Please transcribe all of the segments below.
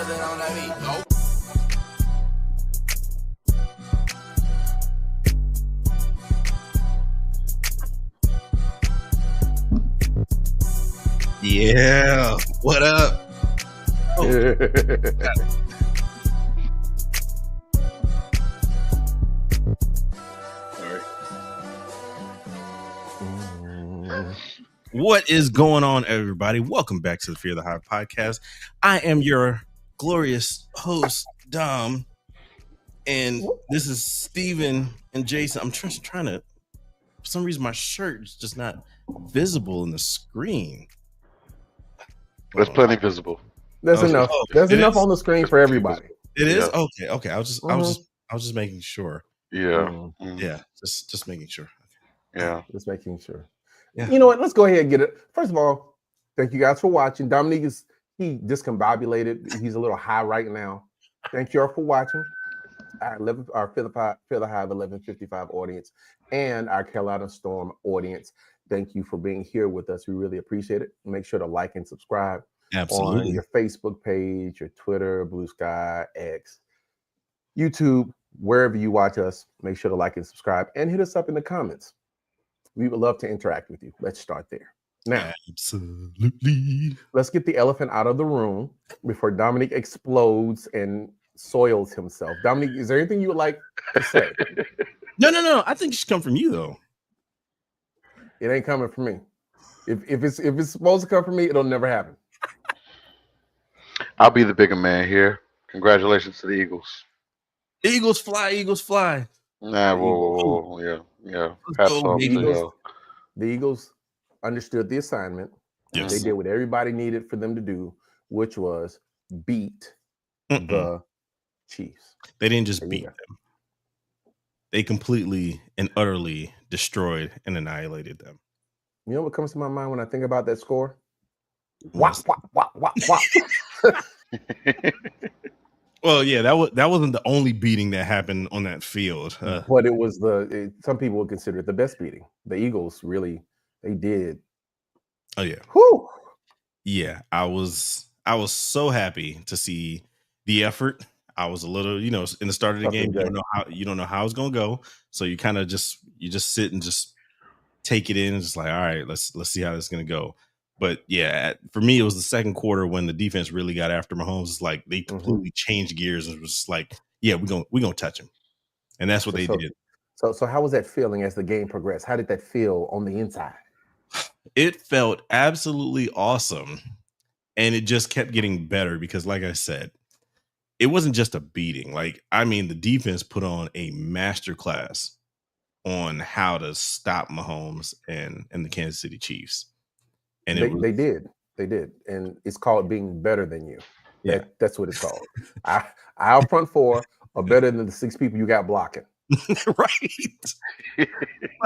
Yeah, what up? Oh. What is going on, everybody? Welcome back to the Fear the Hive podcast. I am your glorious host, Dom, and this is Steven and Jason. I'm trying to, for some reason, my shirt is just not visible in the screen. There's plenty visible. There's enough. There's enough on the screen for everybody. It is okay. I was just making sure. Yeah. Yeah. Just making sure. Okay. Yeah. Just making sure. Yeah. You know what? Let's go ahead and get it. First of all, thank you guys for watching. Dominique he discombobulated. He's a little high right now. Thank you all for watching. Our Fear the Hive 1155 audience and our Carolina Storm audience. Thank you for being here with us. We really appreciate it. Make sure to like and subscribe. Absolutely. On your Facebook page, your Twitter, Blue Sky, X, YouTube, wherever you watch us. Make sure to like and subscribe and hit us up in the comments. We would love to interact with you. Let's start there. Now, absolutely. Let's get the elephant out of the room before Dominique explodes and soils himself. Dominique, is there anything you would like to say? No. I think it should come from you, though. It ain't coming from me. If it's supposed to come from me, it'll never happen. I'll be the bigger man here. Congratulations to the Eagles. Eagles fly. Nah, whoa. Yeah. Hats off to you. The Eagles understood the assignment. Yes. They did what everybody needed for them to do, which was beat the Chiefs. They didn't just beat them. They completely and utterly destroyed and annihilated them. You know what comes to my mind when I think about that score? Wop. Well, yeah, that wasn't the only beating that happened on that field. But it was some people would consider it the best beating. The Eagles they did. Oh yeah. Whew. Yeah, I was so happy to see the effort. I was a little, in the start of the game, you don't know how it's gonna go. So you kind of just sit and just take it in and just like, all right, let's see how this is gonna go. But yeah, for me, it was the second quarter when the defense really got after Mahomes. It's like they completely changed gears and it was just like, yeah, we're gonna touch him, and that's what they did. So how was that feeling as the game progressed? How did that feel on the inside? It felt absolutely awesome, and it just kept getting better because, like I said, it wasn't just a beating. The defense put on a masterclass on how to stop Mahomes and the Kansas City Chiefs. And they did, and it's called being better than you. Yeah, that's what it's called. Our front four are better than the 6 people you got blocking. Right.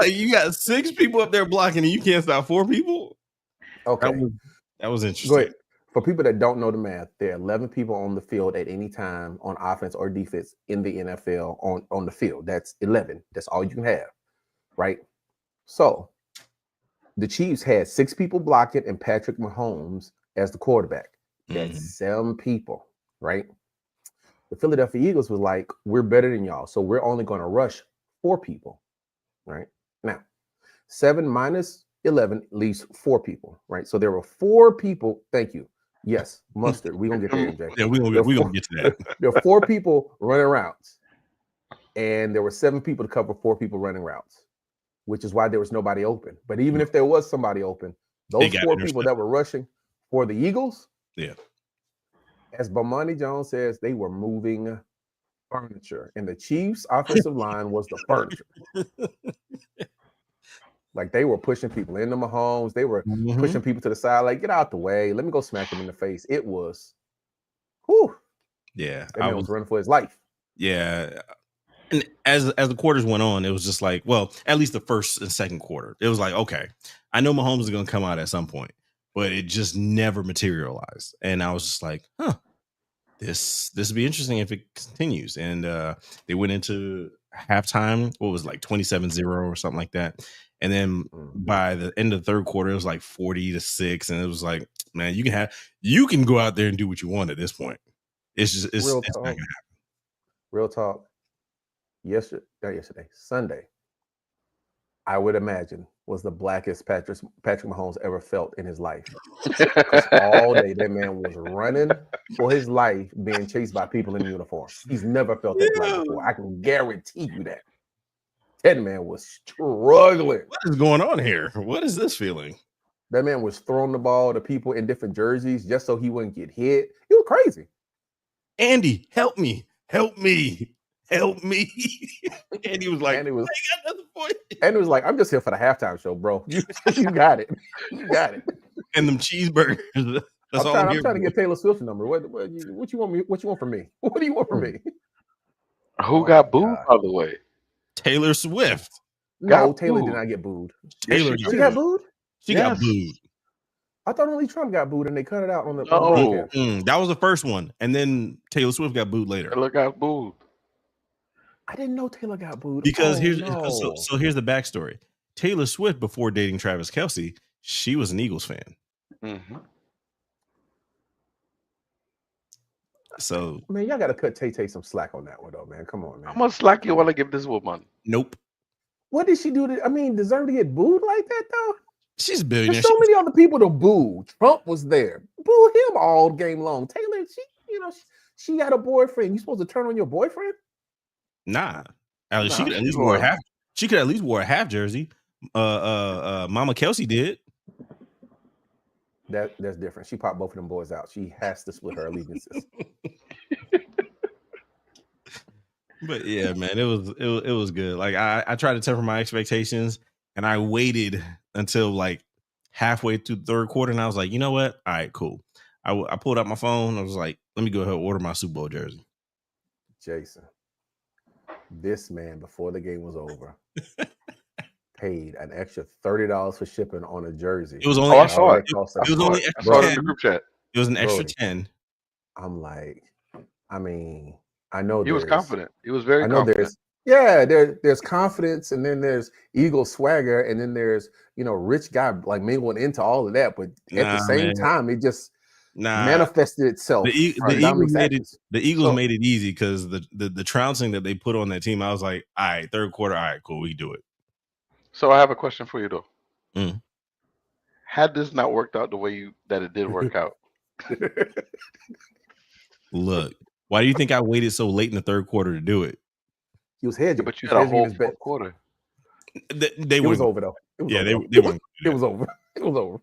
You got 6 people up there blocking, and you can't stop 4 people. Okay, that was interesting. Go ahead. For people that don't know the math, there are 11 people on the field at any time on offense or defense in the NFL on the field. That's 11. That's all you can have, right? So the Chiefs had 6 people blocking and Patrick Mahomes as the quarterback. That's 7 people, right? The Philadelphia Eagles was like, we're better than y'all, so we're only going to rush 4 people, right? Now, 7 minus 11 leaves 4 people, right? So there were 4 people. Thank you. Yes, mustard. We're going to get there, MJ. Yeah, we're going to get to that. There were 4 people running routes, and there were 7 people to cover 4 people running routes, which is why there was nobody open. But even if there was somebody open, those 4 people that were rushing for the Eagles, as Bomani Jones says, they were moving furniture. And the Chiefs' offensive line was the furniture. Like, they were pushing people into Mahomes. They were pushing people to the side, like, get out the way. Let me go smack him in the face. It was, whew. Yeah. That man was running for his life. Yeah. And as the quarters went on, it was just like, well, at least the first and second quarter, it was like, okay, I know Mahomes is going to come out at some point, but it just never materialized. And I was just like, this would be interesting if it continues. And they went into halftime, what was it, like 27-0 or something like that. And then by the end of the third quarter, it was like 40-6. And it was like, man, you can go out there and do what you want at this point. It's just it's not gonna happen. Real talk. Sunday, I would imagine was the blackest Patrick Mahomes ever felt in his life. Because all day that man was running for his life, being chased by people in uniform. He's never felt that black before. I can guarantee you that. That man was struggling. What is going on here? What is this feeling? That man was throwing the ball to people in different jerseys just so he wouldn't get hit. It was crazy. Andy, help me. Help me. Help me. And he was like, Andy was, I got nothing for you. And it was like, I'm just here for the halftime show, bro. You got it. You got it. And them cheeseburgers. That's I'm trying to get Taylor Swift's number. What you want me? What you want from me? What do you want from me? Who got booed, by the way? Taylor Swift. No, Taylor did not get booed. Taylor, she got booed? She got booed. I thought only Trump got booed and they cut it out on the that was the first one. And then Taylor Swift got booed later. Taylor got booed. I didn't know Taylor got booed. Because here's the backstory. Taylor Swift, before dating Travis Kelce, she was an Eagles fan. Mm-hmm. So man, y'all gotta cut Tay some slack on that one though, man. Come on, man. How much slack you want to give this woman? Nope. What did she do? Deserve to get booed like that though? She's a billionaire. There's so many other people to boo. Trump was there. Boo him all game long. Taylor, she got a boyfriend. You supposed to turn on your boyfriend? Nah. She could at least wear a half. She could at least wear a half jersey. Mama Kelsey did. That's different. She popped both of them boys out. She has to split her allegiances. But yeah, man, it was good. Like I tried to temper my expectations, and I waited until like halfway through the third quarter, and I was like, you know what? All right, cool. I pulled out my phone. I was like, let me go ahead and order my Super Bowl jersey. Jason, this man before the game was over paid an extra $30 for shipping on a jersey. It was only I saw it. It was only extra 10. In the group chat. It was an extra 10. I'm like, I know he was confident. He was very confident. There's confidence, and then there's Eagle swagger, and then there's rich guy like mingling into all of that. But at the same time, it just manifested itself. The Eagles made it easy because the trouncing that they put on that team, I was like, all right, third quarter, all right, cool, we do it. So I have a question for you though. Had this not worked out the way that it did work out? Look, why do you think I waited so late in the third quarter to do it? He was hedging. But you had a whole fourth quarter. It was over though. They weren't. It was over. It was over.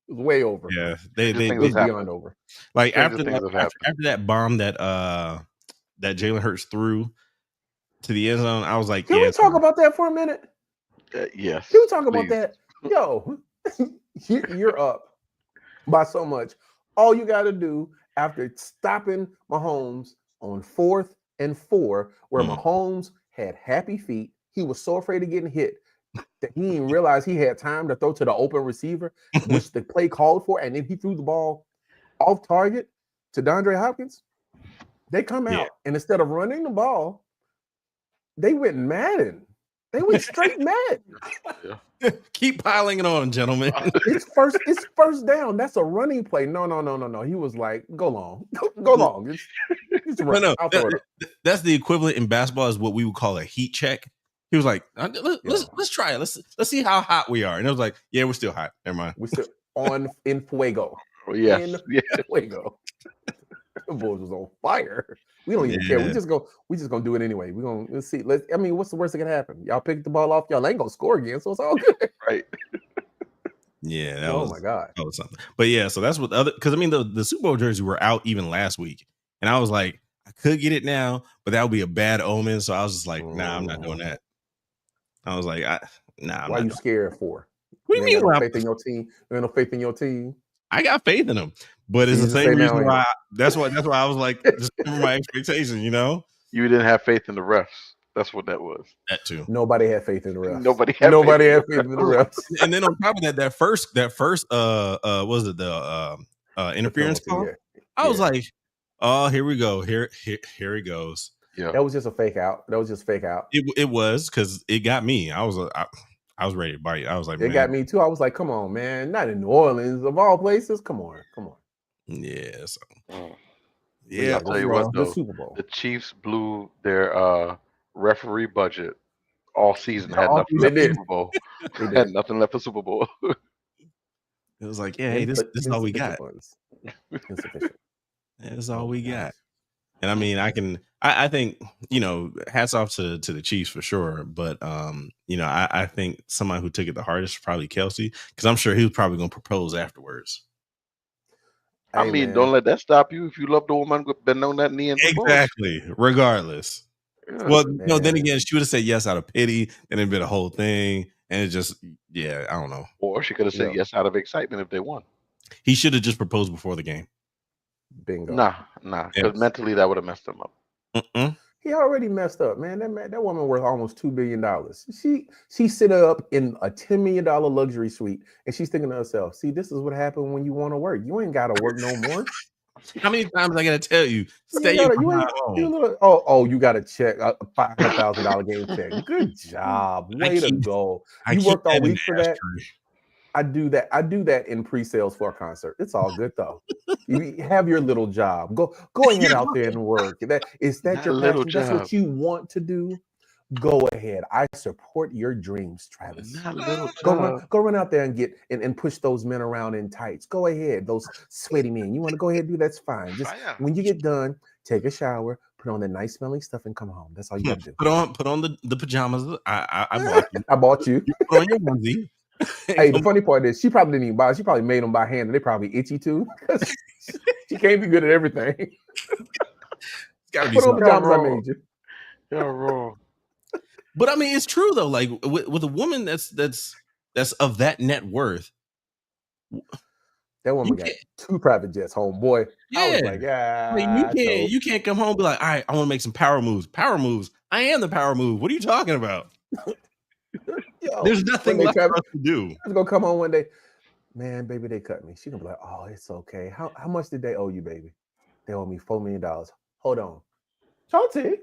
It was way over. Yeah, they was beyond over. Like after that bomb that Jalen Hurts threw to the end zone, I was like, can we talk about that for a minute? Yes. Can we talk about that? Yo, you're up by so much. All you got to do after stopping Mahomes on 4th and 4, where Mahomes had happy feet, he was so afraid of getting hit that he didn't realize he had time to throw to the open receiver, which the play called for, and then he threw the ball off target to DeAndre Hopkins. They come out, and instead of running the ball, they went Madden. They went straight mad. Keep piling it on, gentlemen. It's first down. That's a running play. No. He was like, go long. Go long. It's run. No. That's the equivalent in basketball is what we would call a heat check. He was like, let's try it. Let's see how hot we are. And it was like, yeah, we're still hot. Never mind. We're still in fuego. Yes. Fuego. The boys was on fire. We don't even care. We just gonna do it anyway. Let's see. What's the worst that can happen? Y'all pick the ball off. Y'all ain't gonna score again, so it's all good. Right. Yeah. My God. That was something. But yeah, so that's what because the Super Bowl jerseys were out even last week, and I was like, I could get it now, but that would be a bad omen. So I was just like, nah, I'm not doing that. I was like, nah. Why are you scared for? What do you mean? Faith in your team? You have no faith in your team? I got faith in them, but it's the same reason why. That's why I was like, just my expectations. You didn't have faith in the refs. That's what that was. That too. Nobody had faith in the refs. Nobody had faith in the refs. And then on top of that first was it the interference call? Yeah. I was like, oh, here we go. Here he goes. Yeah, that was just a fake out. It was because it got me. I was ready to bite. I was like, it got me too. I was like, come on, man. Not in New Orleans of all places. Come on. Yeah. So Yeah, I'll tell you what though, the Super Bowl. the Chiefs blew their referee budget all season. Had Oh, nothing they left for did. Super Bowl. They Had did. nothing left for Super Bowl. It was like, yeah, hey, this is all we got. Insufficient. That's all we got. And I mean, I think, you know, hats off to the Chiefs for sure. But, you know, I think somebody who took it the hardest was probably Kelsey, because I'm sure he was probably going to propose afterwards. I mean, don't let that stop you. If you love the woman, bend on that knee and propose. Exactly. Regardless. Yeah, well, no, then again, she would have said yes out of pity, and it'd been a whole thing. And it just, yeah, I don't know. Or she could have said yes out of excitement if they won. He should have just proposed before the game. Bingo. Nah. Because mentally that would have messed him up. He already messed up, man. That woman worth almost $2 billion. She sit up in a $10 million luxury suite, and she's thinking to herself, "See, this is what happened when you want to work. You ain't got to work no more." How many times I gotta tell you? Stay home. You got to check a $500,000 game check. Good job, way to go. You worked all week for that. I do that in pre-sales for a concert. It's all good though. You have your little job. Go ahead out there and work. Is that your little job? That's what you want to do. Go ahead. I support your dreams, Travis. Go run out there and get and push those men around in tights. Go ahead, those sweaty men. You want to go ahead and do that's fine. Just when you get done, take a shower, put on the nice smelling stuff, and come home. That's all you got to do. Put on the pajamas. I bought you. I bought you. You put on your onesie. Hey, the funny part is she probably didn't even buy it. She probably made them by hand, and they probably itchy too. She can't be good at everything. Gotta be put on pajamas. I made you. You're wrong. But I mean, it's true though. Like with a woman that's of that net worth, that woman got 2 private jets, homeboy. Yeah, I was like, I mean, you can't come home and be like, all right, I want to make some power moves. Power moves. I am the power move. What are you talking about? Yo, there's nothing left for us to do. I was gonna come home one day, man, baby, they cut me. She gonna be like, oh, it's okay. How much did they owe you, baby? They owe me $4 million. Hold on, Chauncey.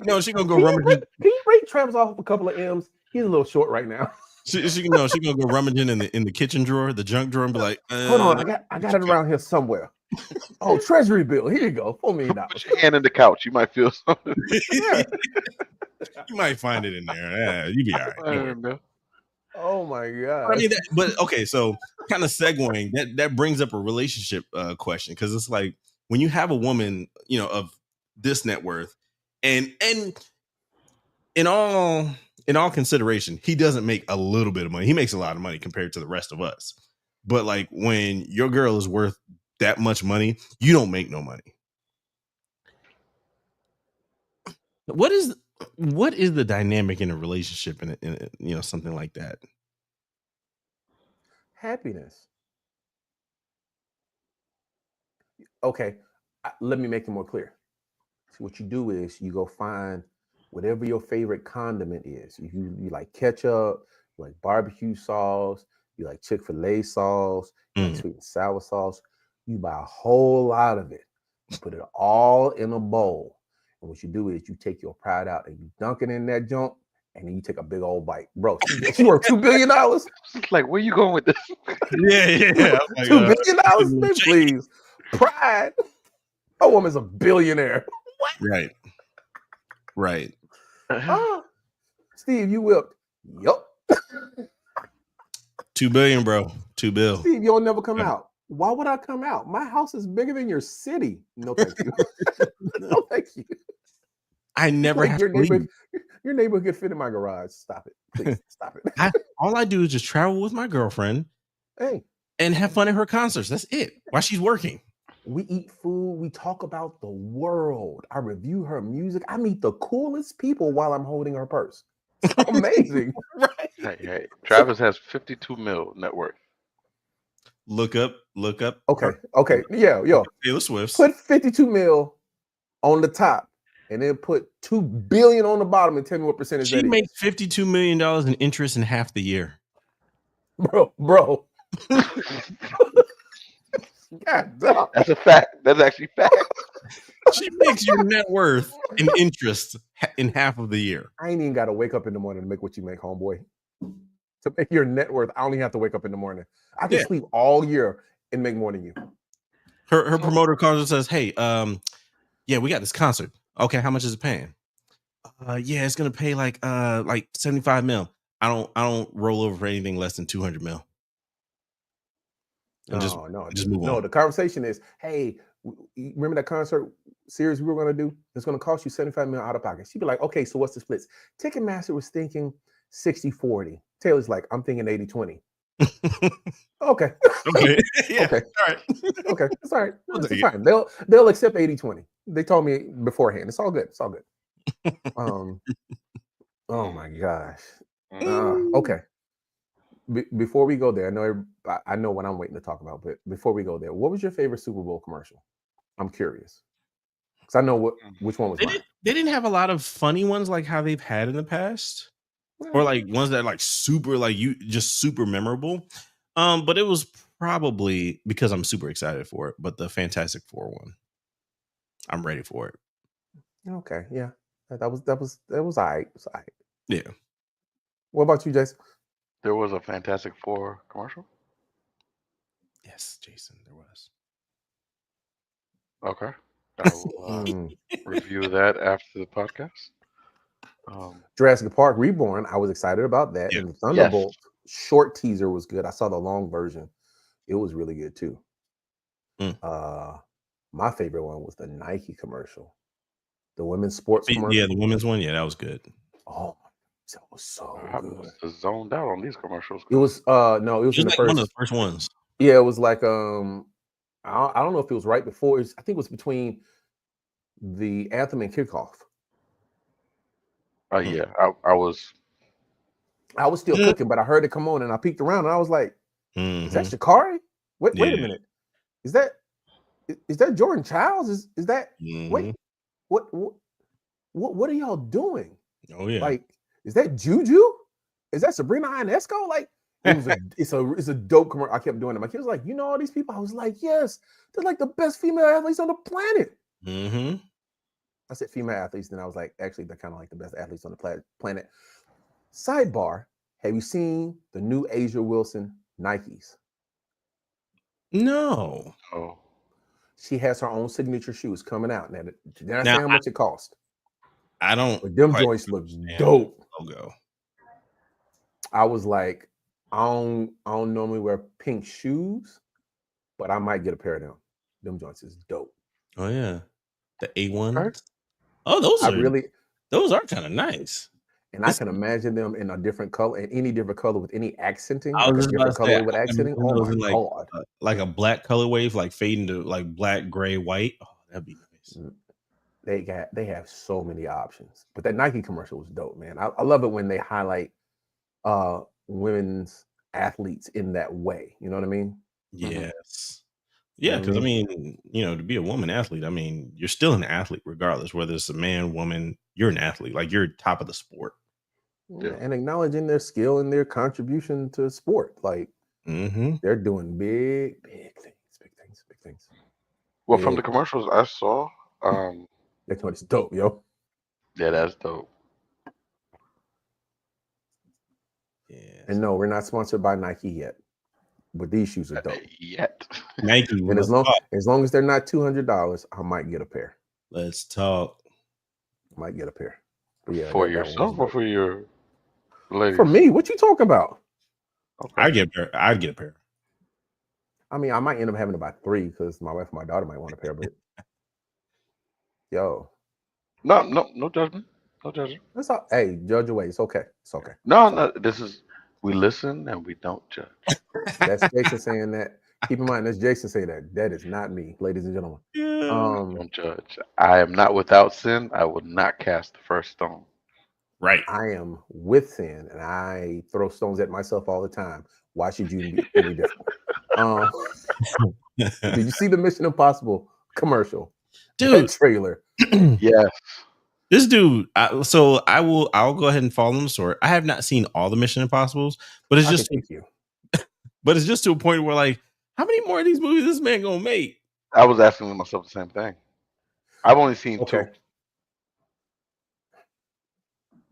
No, she gonna go rummaging. Can you break Travis off a couple of M's? He's a little short right now. She gonna go rummaging in the kitchen drawer, the junk drawer, and be like, hold on, I got it around here somewhere. Oh, treasury bill. Here you go, $4 million. Put your hand in the couch. You might feel something. You might find it in there. Yeah, you be all right. Oh my god. I mean, but okay, so kind of segueing that brings up a relationship question, because it's like when you have a woman, you know, of this net worth, and in all consideration, he doesn't make a little bit of money. He makes a lot of money compared to the rest of us. But like when your girl is worth that much money, you don't make no money. What is the dynamic in a relationship in you know, something like that? Happiness. Okay, let me make it more clear. So what you do is you go find whatever your favorite condiment is. You like ketchup, you like barbecue sauce, you like Chick-fil-A sauce, you like sweet and sour sauce. You buy a whole lot of it. You put it all in a bowl. And what you do is you take your pride out and you dunk it in that junk, and then you take a big old bite. Bro, she worth $2 billion. It's like, where you going with this? Yeah. Like, $2 billion, man, please. Pride. A woman's a billionaire. What? Right. Steve, you whipped. Yup. $2 billion, bro. $2 billion. Steve, you'll never come out. Why would I come out? My house is bigger than your city. No, thank you. No, thank you. I never have to leave. Your neighbor could fit in my garage. Stop it. Please stop it. All I do is just travel with my girlfriend and have fun at her concerts. That's it. While she's working. We eat food. We talk about the world. I review her music. I meet the coolest people while I'm holding her purse. It's amazing. Right? Hey. Travis has 52 mil net worth. Look up. Okay. Yeah, yo. Taylor Swift. Put 52 mil on the top, and then put $2 billion on the bottom, and tell me what percentage that is. She makes $52 million in interest in half the year. Bro. God damn. That's a fact. That's actually fact. She makes your net worth in interest in half of the year. I ain't even got to wake up in the morning to make what you make, homeboy. To make your net worth, I only have to wake up in the morning. I can sleep all year and make more than you. Her promoter calls and says, "Hey, yeah, we got this concert. Okay, how much is it paying? Yeah, it's gonna pay like 75 mil. I don't roll over for anything less than 200 mil. And just move on. The conversation is, hey, remember that concert series we were going to do? It's going to cost you 75 million out of pocket. She'd be like, okay, so what's the splits? Ticketmaster was thinking 60-40. Taylor's like, I'm thinking 80-20. Okay. Okay. Yeah. Okay. All right. Okay. It's all right. No, it's fine. They'll accept 80-20. They told me beforehand. It's all good. It's all good. Oh my gosh. Okay. Before we go there, I know what I'm waiting to talk about, but before we go there, what was your favorite Super Bowl commercial? I'm curious because I know which one was mine. They didn't have a lot of funny ones like how they've had in the past, or like ones that like super super memorable. But it was probably because I'm super excited for it. But the Fantastic Four one, I'm ready for it. Okay, yeah, that was all right. It was all right. Yeah. What about you, Jason? There was a Fantastic Four commercial? Yes, Jason, there was. Okay. I will review that after the podcast. Jurassic Park Reborn, I was excited about that. Yeah. And the Thunderbolts short teaser was good. I saw the long version. It was really good too. My favorite one was the Nike commercial. The women's sports commercial. Yeah, the women's one. Yeah, that was good. Oh, that was so good. I was zoned out on these commercials. It was in the like first one of the first ones. Yeah, it was like I don't know if it was right before. I think it was between the anthem and kickoff. Yeah, I was still cooking, but I heard it come on and I peeked around and I was like, "Is that Sha'Carri? Wait a minute, is that Jordan Childs? Is that wait? What are y'all doing? Oh yeah, like is that Juju? Is that Sabrina Ionesco? Like it's a dope commercial. I kept doing it. My kid was like, you know all these people? I was like, yes, they're like the best female athletes on the planet. I said female athletes, then I was like, actually, they're kind of like the best athletes on the planet. Sidebar: have you seen the new Asia Wilson Nikes? No. Oh. She has her own signature shoes coming out. Now, did I say how much it cost? I don't. But them joints look dope. Logo. I was like, I don't normally wear pink shoes, but I might get a pair of them. Them joints is dope. Oh yeah, the A1. Oh, those are kind of nice. And I can imagine them in a different color, in any different color with any accenting. Like a different colorway with accenting. Oh my god! Like a black color wave, like fading to like black, gray, white. Oh, that'd be nice. They have so many options. But that Nike commercial was dope, man. I love it when they highlight women's athletes in that way. You know what I mean? Yes. Yeah, because I mean, to be a woman athlete, I mean, you're still an athlete regardless, whether it's a man, woman, you're an athlete. Like you're top of the sport. Yeah. And acknowledging their skill and their contribution to sport. Like they're doing big things. Well, from the commercials I saw, that's what it's dope, yo. Yeah, that's dope. Yeah. And no, we're not sponsored by Nike yet. But these shoes are dope. Yet. Nike. And as long as they're not $200, I might get a pair. Let's talk. I might get a pair. But yeah, for yourself or for your ladies? For me, what you talking about? Okay. I'd get a pair. I mean, I might end up having to buy 3 because my wife and my daughter might want a pair, but yo. No judgment. No judgment. That's all. Hey, judge away. It's okay. It's okay. No, this is we listen and we don't judge. That's Jason saying that. Keep in mind, that's Jason saying that. That is not me, ladies and gentlemen. Don't judge. I am not without sin. I will not cast the first stone. Right. I am with sin, and I throw stones at myself all the time. Why should you be any different? Did you see the Mission Impossible commercial? Dude, that trailer. Yes. This dude, I'll go ahead and follow him sword. I have not seen all the Mission Impossibles, but it's just but it's just to a point where like, how many more of these movies this man gonna make? I was asking myself the same thing. I've only seen 2.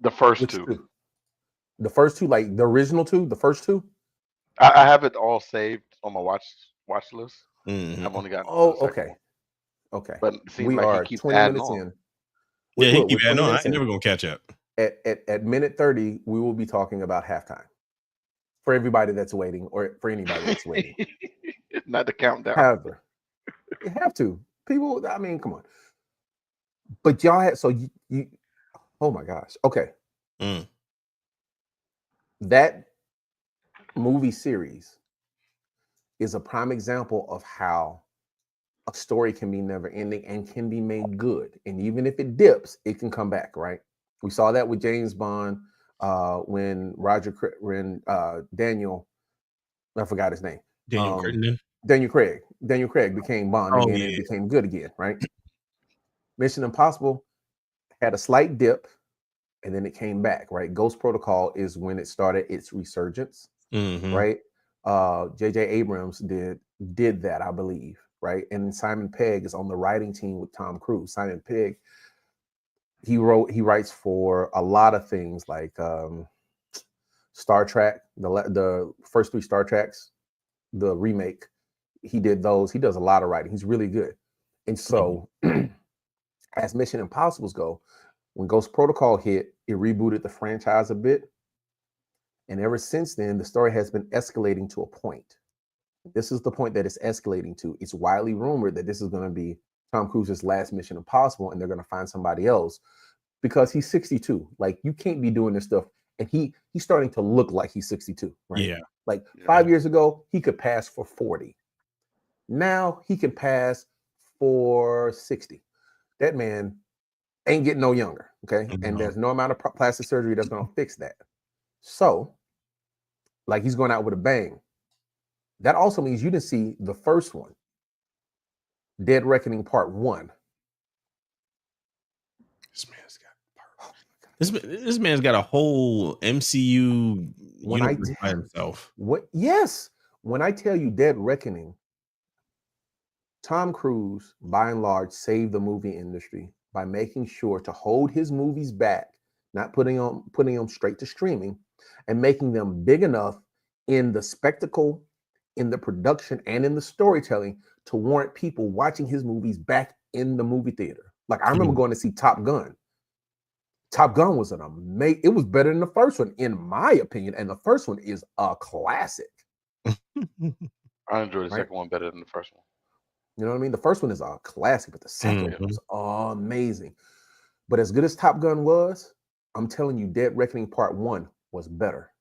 The first 2. The first 2, like the original 2, the first 2? I have it all saved on my watch list. Mm-hmm. I've only gotten. Okay. But it seems we like are he keeps 20 adding minutes on. in. Yeah, he keep adding on. I ain't never gonna catch up. At minute 30, we will be talking about halftime for everybody that's waiting, or for anybody that's waiting. Not the countdown. However, you have to. People, I mean, come on. But y'all had, so you oh my gosh. Okay. That movie series is a prime example of how a story can be never ending and can be made good. And even if it dips, it can come back, right? We saw that with James Bond when Daniel, I forgot his name. Daniel Craig became Bond again and became good again, right? Mission Impossible had a slight dip and then it came back, right? Ghost Protocol is when it started its resurgence, right? J.J. Abrams did that, I believe, right? And Simon Pegg is on the writing team with Tom Cruise. Simon Pegg, he writes for a lot of things like Star Trek, the first 3 Star Treks, the remake. He did those. He does a lot of writing. He's really good. And so as Mission Impossibles go, when Ghost Protocol hit, it rebooted the franchise a bit. And ever since then, the story has been escalating to a point. This is the point that it's escalating to. It's widely rumored that this is going to be Tom Cruise's last Mission Impossible, and they're going to find somebody else because he's 62. Like, you can't be doing this stuff. And he's starting to look like he's 62, right? Yeah. Like 5 years ago, he could pass for 40. Now he can pass for 60. That man ain't getting no younger, okay? Mm-hmm. And there's no amount of plastic surgery that's going to fix that. So, like, he's going out with a bang. That also means you didn't see the first one, Dead Reckoning Part 1. This man's got a whole MCU universe by himself. Yes. When I tell you Dead Reckoning, Tom Cruise, by and large, saved the movie industry by making sure to hold his movies back, not putting them straight to streaming, and making them big enough in the spectacle, in the production, and in the storytelling to warrant people watching his movies back in the movie theater. Like, I remember going to see Top Gun. Top Gun was it was better than the first one, in my opinion, and the first one is a classic. I enjoyed the second one better than the first one. You know what I mean? The first one is a classic, but the second one was amazing. But as good as Top Gun was, I'm telling you, Dead Reckoning Part 1 was better.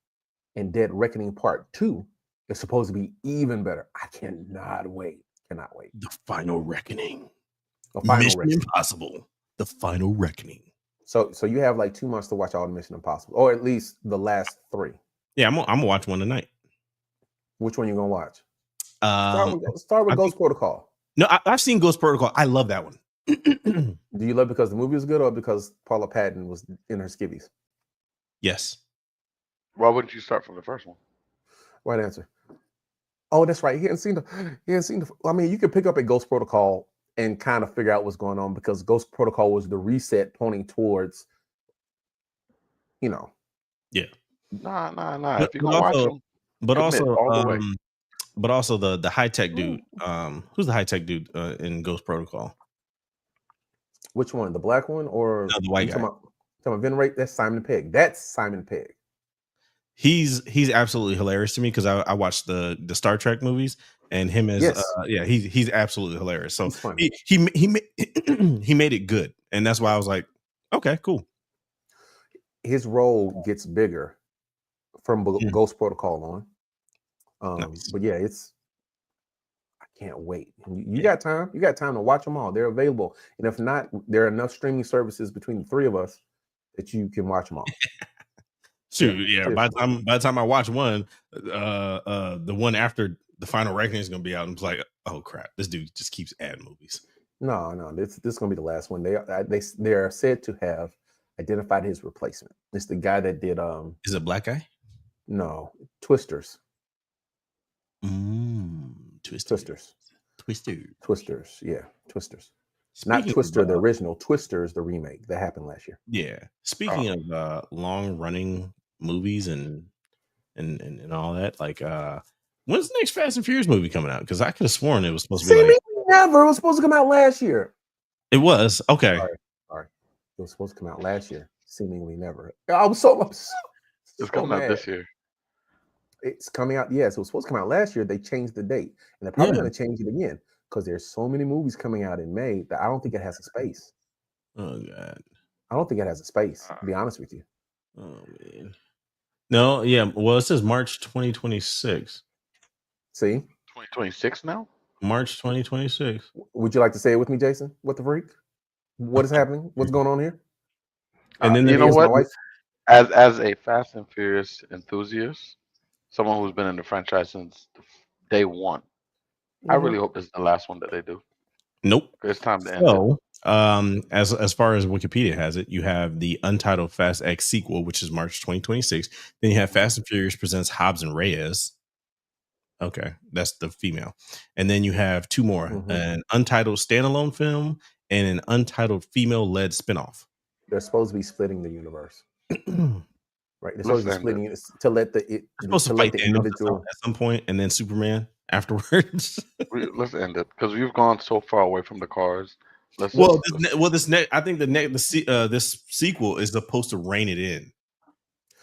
And Dead Reckoning Part 2 is supposed to be even better. I cannot wait. The Final Reckoning. Mission Impossible. The Final Reckoning. So you have like 2 months to watch all the Mission Impossible, or at least the last 3. Yeah, I'm gonna watch one tonight. Which one you gonna watch? Start with Ghost Protocol. No, I've seen Ghost Protocol. I love that one. Do you love it because the movie was good, or because Paula Patton was in her skivvies? Yes. Why wouldn't you start from the first one? Right answer. Oh, that's right. He hadn't seen the. I mean, you could pick up a Ghost Protocol and kind of figure out what's going on, because Ghost Protocol was the reset pointing towards, Yeah. Nah. If you gonna watch them, but also the high tech dude. Who's the high tech dude in Ghost Protocol? Which one? The black one or the white guy? Talking about Vin Rate? That's Simon Pegg. He's absolutely hilarious to me because I watched the Star Trek movies, and him as he's absolutely hilarious. So he made it good, and that's why I was like, okay, cool. His role gets bigger from Ghost Protocol on. Nice. But yeah, I can't wait. You got time. You got time to watch them all. They're available, and if not, there are enough streaming services between the 3 of us that you can watch them all. Shoot, yeah. By the time I watch one, the one after the Final Reckoning is gonna be out, and it's like, oh crap, this dude just keeps adding movies. No, this is gonna be the last one. They are said to have identified his replacement. It's the guy that did. Is it a black guy? No, Twisters. Twisters. Yeah, Twisters. Not Twister, the original. Twisters, the remake that happened last year. Yeah. Speaking of long running movies and all that, like When's the next Fast and Furious movie coming out? Because I could have sworn it was supposed to be like never. It was supposed to come out last year. It was okay. Sorry. It was supposed to come out last year. Seemingly never. I'm so it's coming out this year. It's coming out. Yes, it was supposed to come out last year. They changed the date, and they're probably going to change it again because there's so many movies coming out in May that I don't think it has a space. Oh God, I don't think it has a space. To be honest with you. Oh man. No, yeah. Well, it says March 2026. See, 2026 now. March 2026. Would you like to say it with me, Jason? What the freak? What is happening? What's going on here? And then you know what? As a Fast and Furious enthusiast, someone who's been in the franchise since day one, I really hope this is the last one that they do. Nope. It's time to end it. As far as Wikipedia has it, you have the untitled Fast X sequel, which is March 2026. Then you have Fast and Furious presents Hobbs and Reyes. Okay, that's the female. And then you have two more, an untitled standalone film and an untitled female-led spinoff. They're supposed to be splitting the universe. Right? They're supposed to be splitting it to let the individual at some point, and then Superman afterwards. Let's end it because we've gone so far away from the cars. I think this sequel is supposed to rein it in.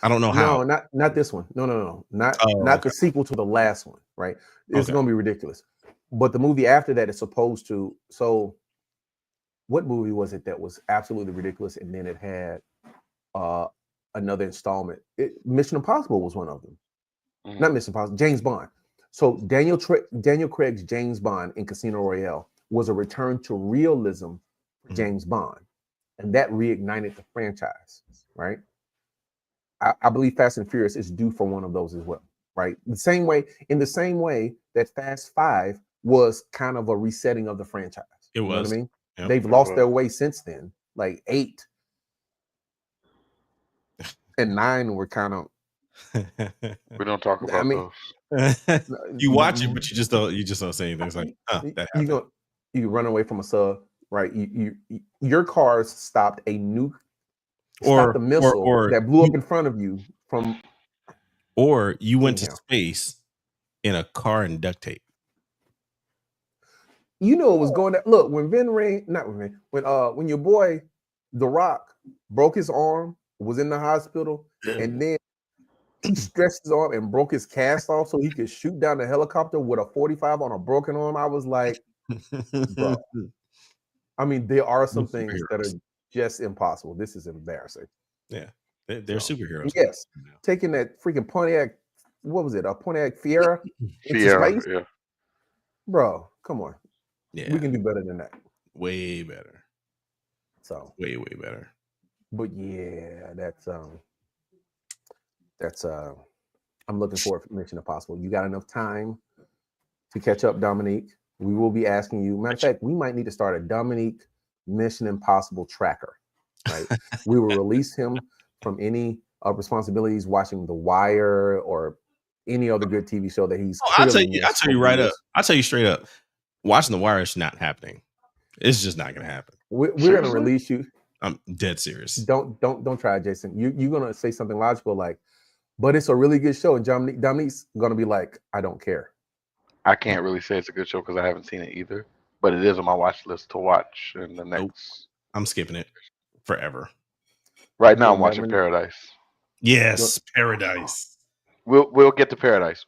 I don't know how. No, not this one. No. Not the sequel to the last one, right? It's going to be ridiculous. But the movie after that is supposed to. So, what movie was it that was absolutely ridiculous? And then it had another installment. Mission Impossible was one of them. Not Mission Impossible. James Bond. So Daniel Craig's James Bond in Casino Royale was a return to realism for James Bond, and that reignited the franchise, right? I believe Fast and Furious is due for one of those as well, right? In the same way that Fast 5 was kind of a resetting of the franchise. It was. You know what I mean? Yep. They've lost their way since then. Like 8 and 9 were kind of. We don't talk about those. You watch it, but you just don't say anything. It's like, that happened. You run away from a sub, right? Your cars stopped a nuke. Or the missile that blew up in front of you or you went to space in a car and duct tape. You know it was going to look when when your boy The Rock broke his arm, was in the hospital, and then he stretched his arm and broke his cast off so he could shoot down the helicopter with a 45 on a broken arm. I was like, bro. I mean, there are some things that are just impossible. This is embarrassing. Yeah, they're superheroes. Yes, taking that freaking Pontiac, what was it? A Pontiac Fiera into space? Yeah. Bro, come on. Yeah, we can do better than that. Way better. So way better. But yeah, that's I'm looking forward to Mission Impossible. You got enough time to catch up, Dominique? We will be asking you. Matter of fact, we might need to start a Dominique Mission Impossible tracker, right? We will release him from any responsibilities watching The Wire or any other good TV show that he's. I'll tell you right up. I'll tell you straight up. Watching The Wire is not happening. It's just not going to happen. We're going to release you. I'm dead serious. Don't try it, Jason. You're going to say something logical like, but it's a really good show, and Dominique's going to be like, I don't care. I can't really say it's a good show because I haven't seen it either. But it is on my watch list to watch in the next. Nope. I'm skipping it forever. Right now, I'm watching Paradise. Yes, Paradise. We'll get to Paradise.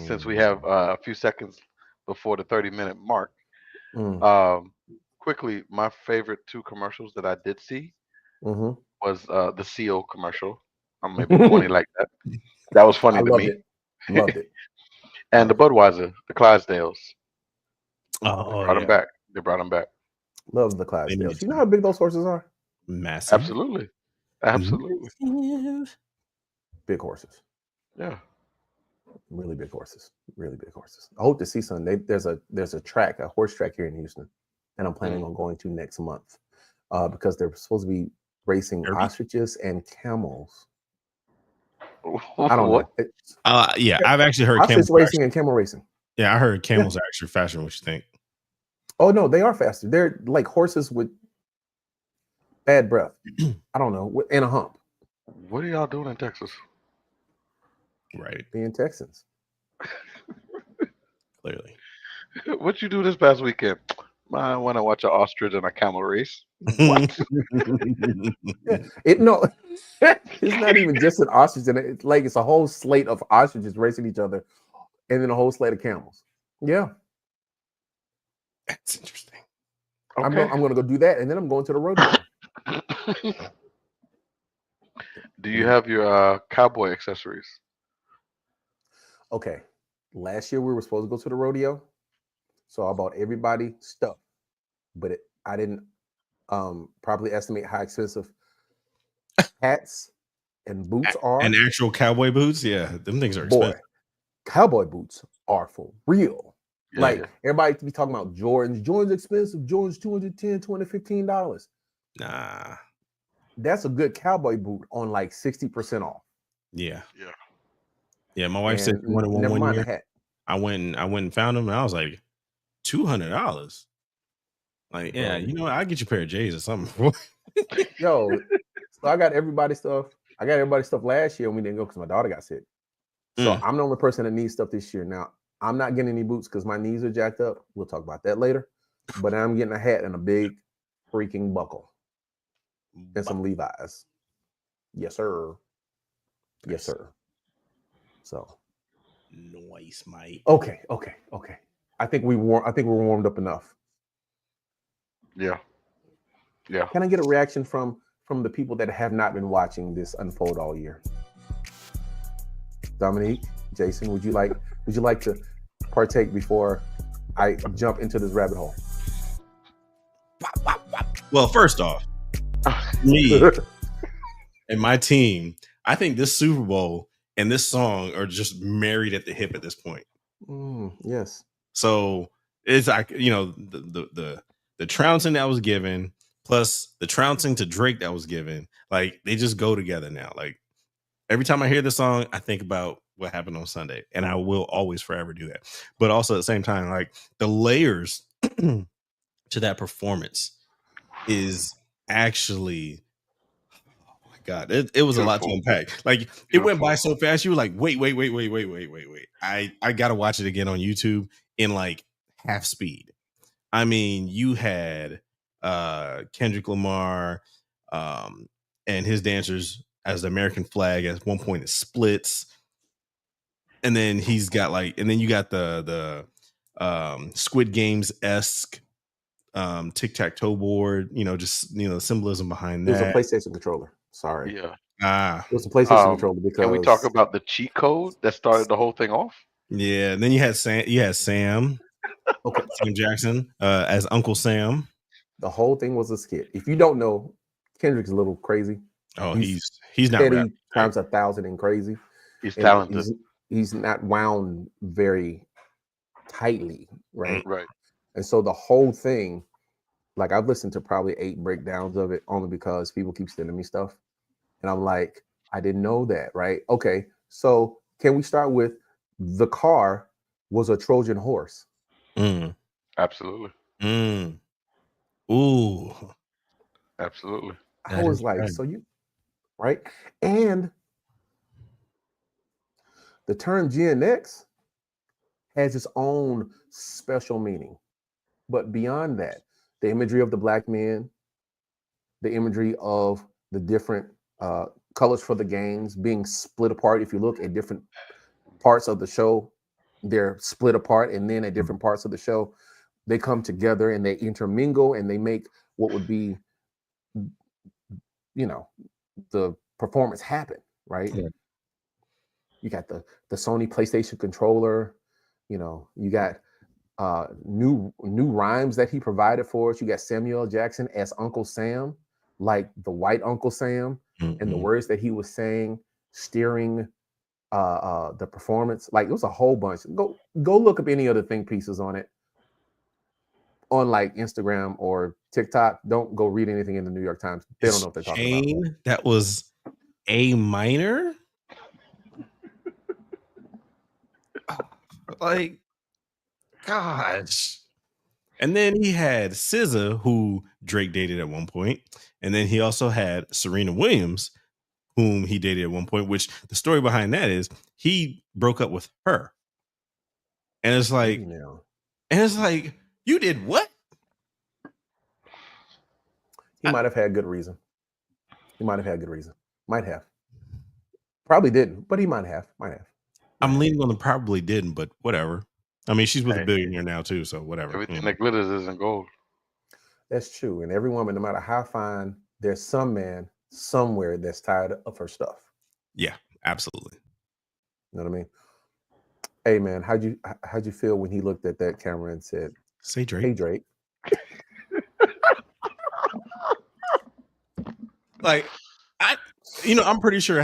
Since we have a few seconds before the 30-minute mark, quickly, my favorite 2 commercials that I did see was the Seal commercial. I'm maybe funny like that. That was funny to me. Loved it. And the Budweiser, the Clydesdales. They brought them back. Love the Clydesdales. You know how big those horses are? Massive. Absolutely. Big horses. Yeah. Really big horses. I hope to see some. There's a track, a horse track here in Houston, and I'm planning on going to next month because they're supposed to be racing ostriches and camels. I don't know. I've actually heard ostrich racing and camel racing. Yeah, I heard camels are actually faster. What you think? Oh no, they are faster. They're like horses with bad breath. I don't know, and a hump. What are y'all doing in Texas? Right, being Texans. Clearly. What you do this past weekend? I want to watch an ostrich and a camel race. What? It's not even just an ostrich, and it's like it's a whole slate of ostriches racing each other, and then a whole slate of camels. Yeah, that's interesting. Okay. I'm going to go do that, and then I'm going to the rodeo. Do you have your cowboy accessories? Okay, last year we were supposed to go to the rodeo, so I bought everybody stuff, but I didn't properly estimate how expensive hats and boots are. And actual cowboy boots, yeah, them things are expensive. Cowboy boots are for real. Yeah, everybody be talking about Jordans. Jordans expensive. Jordans $210, $215, $15. Nah, that's a good cowboy boot on like 60% off. Yeah. My wife said she wanted one year. Hat. I went and found them, and I was like, $200. Like, yeah, I'll get you a pair of J's or something. Yo, so I got everybody's stuff. I got everybody's stuff last year, and we didn't go because my daughter got sick. So I'm the only person that needs stuff this year. Now, I'm not getting any boots because my knees are jacked up. We'll talk about that later. But I'm getting a hat and a big freaking buckle and some Levi's. Yes, sir. Yes, sir. So nice, mate. Okay. I think we're warmed up enough. Yeah. Can I get a reaction from the people that have not been watching this unfold all year? Dominique, Jason, would you like to partake before I jump into this rabbit hole? Well, first off, me and my team, I think this Super Bowl and this song are just married at the hip at this point. Yes. So it's like, the trouncing that was given plus the trouncing to Drake that was given, like they just go together now. Like every time I hear this song, I think about what happened on Sunday, and I will always forever do that. But also at the same time, like the layers to that performance is actually, oh my God, it was a lot to unpack. Like it went by so fast. You were like, wait. I got to watch it again on YouTube in like half speed. I mean, you had Kendrick Lamar and his dancers as the American flag at one point it splits, and then he's got you got the Squid Games-esque tic-tac-toe board, the symbolism behind that. It was a PlayStation controller. Sorry. Yeah. It was a PlayStation controller because can we talk about the cheat code that started the whole thing off? Yeah, and then you had Sam. Okay, Sam Jackson as Uncle Sam. The whole thing was a skit. If you don't know, Kendrick's a little crazy. Oh, he's not steady times 1,000 and crazy. He's talented. He's not wound very tightly, right? Right. And so the whole thing, like I've listened to probably 8 breakdowns of it only because people keep sending me stuff. And I'm like, I didn't know that, right? Okay, so can we start with the car was a Trojan horse? Absolutely. Ooh. Absolutely. I was like, right. So you, right? And the term Gen X has its own special meaning. But beyond that, the imagery of the black men, the imagery of the different colors for the games being split apart. If you look at different parts of the show, they're split apart. And then at different parts of the show, they come together and they intermingle and they make what would be, the performance happen, right? Yeah. You got the Sony PlayStation controller, you got new rhymes that he provided for us. You got Samuel Jackson as Uncle Sam, like the white Uncle Sam, and the words that he was saying, steering the performance. Like it was a whole bunch. Go look up any other think pieces on it on like Instagram or TikTok. Don't go read anything in the New York Times. They don't know what they're talking about. That was A minor. Like, gosh. And then he had SZA, who Drake dated at one point. And then he also had Serena Williams, whom he dated at one point, which the story behind that is he broke up with her And it's like, you did what? He might have had good reason. Might have. Probably didn't, but he might have. I'm leaning on the probably didn't, but whatever. I mean, she's with a billionaire now too, so whatever. Everything that glitters isn't gold. That's true. And every woman, no matter how fine, there's some man somewhere that's tired of her stuff. Yeah, absolutely. You know what I mean? Hey man, how'd you feel when he looked at that camera and said, "Say Drake"? Hey Drake. Like, I'm pretty sure,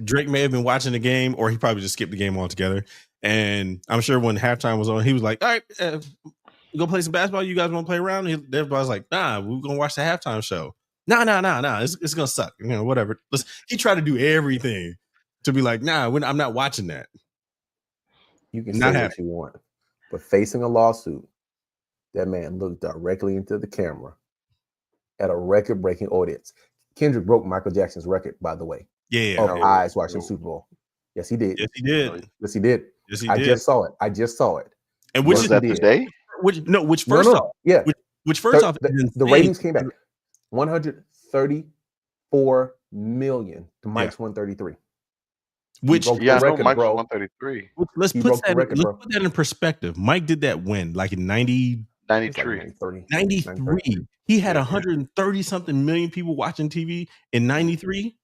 Drake may have been watching the game, or he probably just skipped the game altogether. And I'm sure when halftime was on, he was like, "All right, we're gonna play some basketball. You guys want to play around?" And everybody's like, "Nah, we're gonna watch the halftime show." Nah. It's gonna suck. Whatever. He tried to do everything to be like, "Nah, I'm not watching that." You can say what you want, but facing a lawsuit, that man looked directly into the camera at a record-breaking audience. Kendrick broke Michael Jackson's record, by the way. Yeah. Eyes watching the Super Bowl. Yes, he did. Yes, he did. I just saw it. And which was that today? Which first off, yeah. Which first off, the ratings came back 134 million to Mike's 133. Which I know Mike's 133. Let's put that in perspective. Mike did that when, like in 93. 93. He had 130 something million people watching TV in 93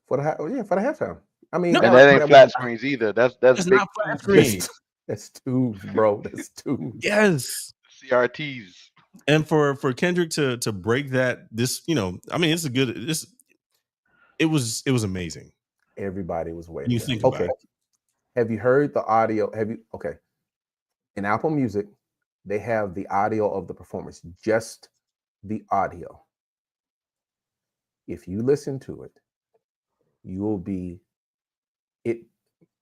for the halftime. I mean, and that ain't flat screens either. That's not flat screens. That's tubes, bro. That's tubes. Yes, CRTs. And for Kendrick to break that, it was amazing. Everybody was waiting. You think about it. Have you heard the audio? In Apple Music, they have the audio of the performance, just the audio. If you listen to it, you will be it.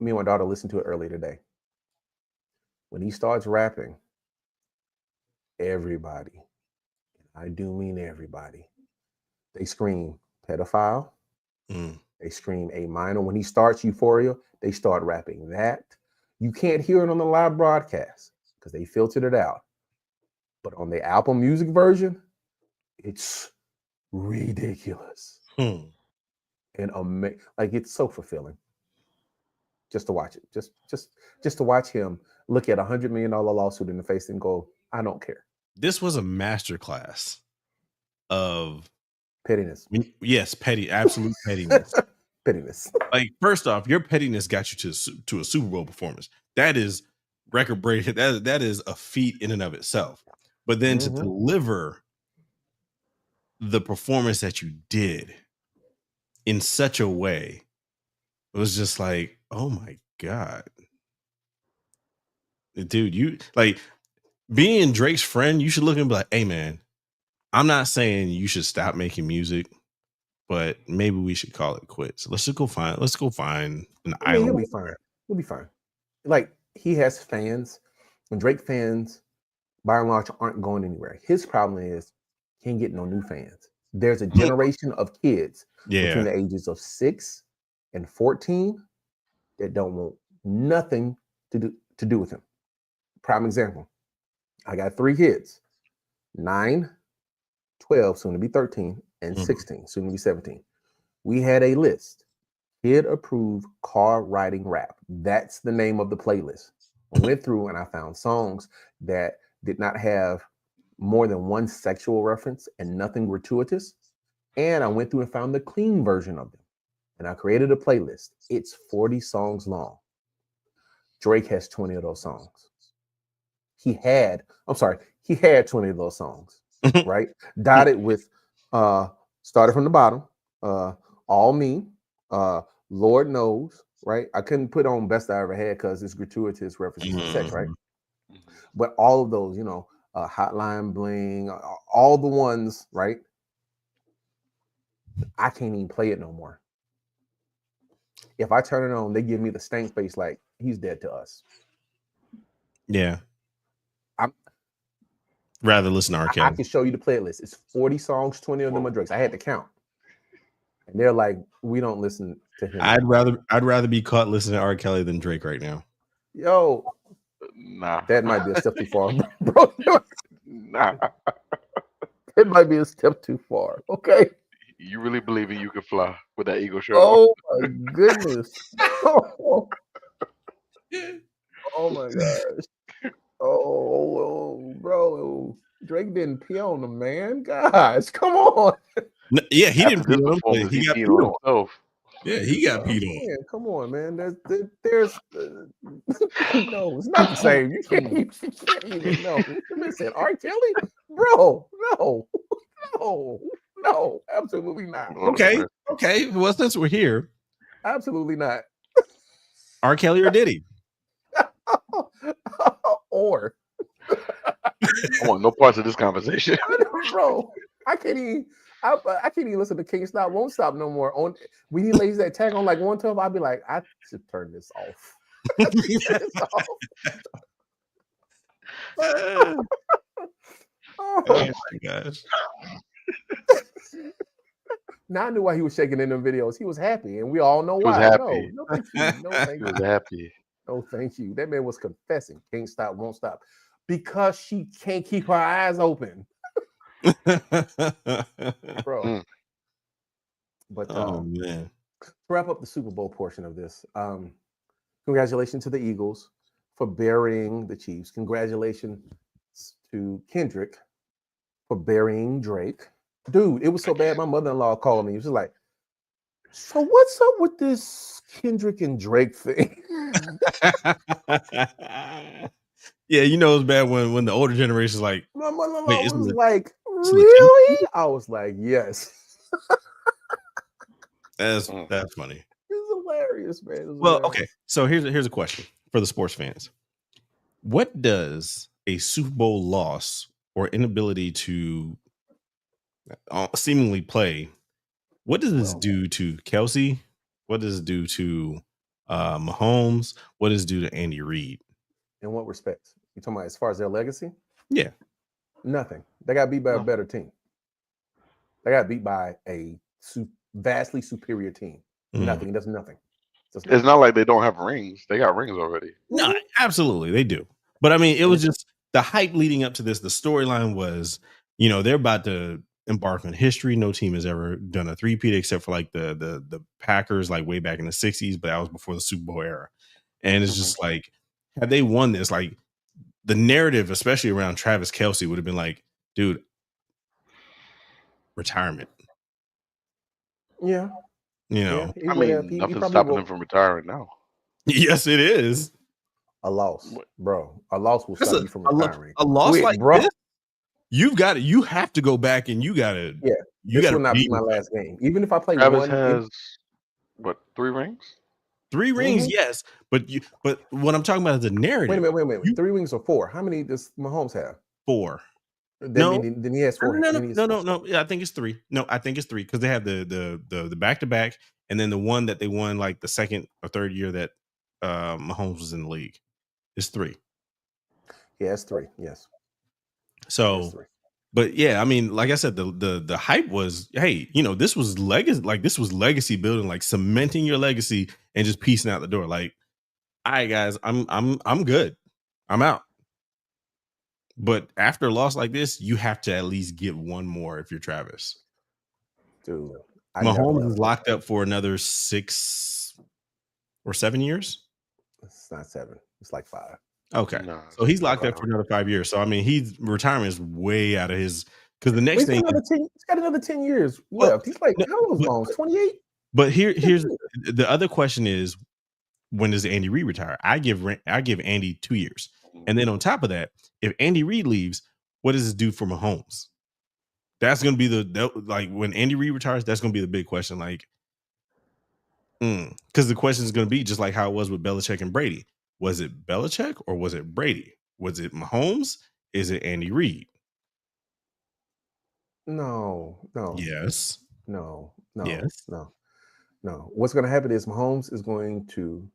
Me and my daughter listened to it earlier today. When he starts rapping, everybody, I do mean everybody, they scream pedophile. They scream A minor. When he starts Euphoria, they start rapping that. You can't hear it on the live broadcast because they filtered it out. But on the Apple Music version, it's ridiculous. And it's so fulfilling just to watch it. Just to watch him look at $100 million lawsuit in the face and go, I don't care. This was a masterclass of pettiness. Yes, absolute pettiness. Pettiness. Like, first off, your pettiness got you to a Super Bowl performance. That is record breaking. That is a feat in and of itself. But then to deliver the performance that you did in such a way, it was just like, oh my God. Dude, you like being Drake's friend, you should look and be like, hey man, I'm not saying you should stop making music, but maybe we should call it quits. Let's go find an island. He'll be fine. Like, he has fans, and Drake fans, by and large, aren't going anywhere. His problem is he ain't getting no new fans. There's a generation of kids between the ages of 6 and 14 that don't want nothing to do with him. Prime example. I got 3 kids, 9, 12, soon to be 13, and 16, soon to be 17. We had a list, kid approved car riding rap. That's the name of the playlist. I went through and I found songs that did not have more than one sexual reference and nothing gratuitous. And I went through and found the clean version of them. And I created a playlist. It's 40 songs long. Drake has 20 of those songs. He had 20 of those songs, right? Dotted with started from the bottom, All Me, Lord Knows, right? I couldn't put on Best I Ever Had because it's gratuitous references to sex, right? But all of those, Hotline Bling, all the ones, right? I can't even play it no more. If I turn it on, they give me the stank face like he's dead to us. Yeah. Rather listen to R. Kelly. I can show you the playlist. It's 40 songs, 20 of them are Drake's. I had to count. And they're like, we don't listen to him. I'd rather be caught listening to R. Kelly than Drake right now. Yo, Nah. That might be a step too far, bro. Nah. It might be a step too far. Okay. You really believe you can fly with that Eagle shirt Oh my goodness. Oh my gosh. Oh, bro. Drake didn't pee on the man. Guys, come on. No, yeah, he After didn't pee on him, but he got peed on. himself. Yeah, he got peed on. Man, come on, man. There's no, it's not the same. You can't even know. You said R. Kelly? Bro, no, absolutely not. Okay. Well, since we're here, absolutely not. R. Kelly or Diddy? Or I want no parts of this conversation. Bro, I can't even listen to Can't Stop, Won't Stop no more. On when he lays that tag on like 112, I'll be like, I should turn this off. Oh my gosh. Now I knew why he was shaking in them videos. He was happy, and we all know why. No, thank you. No, thank you. He was happy. No, thank you. That man was confessing. Can't stop, won't stop. Because she can't keep her eyes open. Bro. But man. To wrap up the Super Bowl portion of this, congratulations to the Eagles for burying the Chiefs. Congratulations to Kendrick for burying Drake. Dude, it was so bad. My mother-in-law called me. She was like, so what's up with this Kendrick and Drake thing? Yeah, you know it's bad when the older generation is like, my mother-in-law was like, really? I was like, yes. That's funny. It's hilarious, man. Well, okay. So here's a question for the sports fans. What does a Super Bowl loss or inability to seemingly play, what does this do to Kelsey? What does it do to Mahomes? What does it do to Andy Reid? In what respect? You talking about as far as their legacy? Yeah. Nothing. They got beat by a better team. They got beat by a vastly superior team. Nothing. It does nothing. It's not like they don't have rings. They got rings already. No, absolutely. They do. But I mean, it was just the hype leading up to this. The storyline was, they're about to embark on history. No team has ever done a three-peat except for like the Packers, like way back in the 60s, but that was before the Super Bowl era. And it's just like, had they won this, like the narrative, especially around Travis Kelce, would have been like, dude, retirement. Yeah. I mean, nothing's stopping him from retiring now. Yes, it is. A loss, bro. A loss will stop you from retiring. A loss like this, you have to go back and you gotta. Yeah, this will not be my last game. Even if I play Travis has what, 3 rings? 3 rings, yes. But what I'm talking about is the narrative. Wait a minute. 3 rings or 4? How many does Mahomes have? 4. Then he has 4. No. Yeah, I think it's 3. No, I think it's 3 because they have the back-to-back and then the one that they won like the second or third year that Mahomes was in the league. It's 3. Yeah, it's 3. Yes. So, but yeah, I mean, like I said, the hype was, hey, this was legacy, like this was legacy building, like cementing your legacy and just piecing out the door. Like, all right, guys, I'm good. I'm out. But after a loss like this, you have to at least get one more if you're Travis. Dude, Mahomes is locked up for another 6 or 7 years. It's not 7. It's like 5. Okay, so he's locked up for another 5 years. So I mean, retirement is way out of his. Because the next thing, he's got another 10 years left. He's like, how old is Mahomes? 28. But here's the other question: is when does Andy Reid retire? I give Andy 2 years, and then on top of that, if Andy Reid leaves, what does this do for Mahomes? That's going to be like when Andy Reid retires. That's going to be the big question. Like, because the question is going to be just like how it was with Belichick and Brady. Was it Belichick or was it Brady? Was it Mahomes? Is it Andy Reid? No. Yes. No. Yes. No. What's going to happen is Mahomes is going to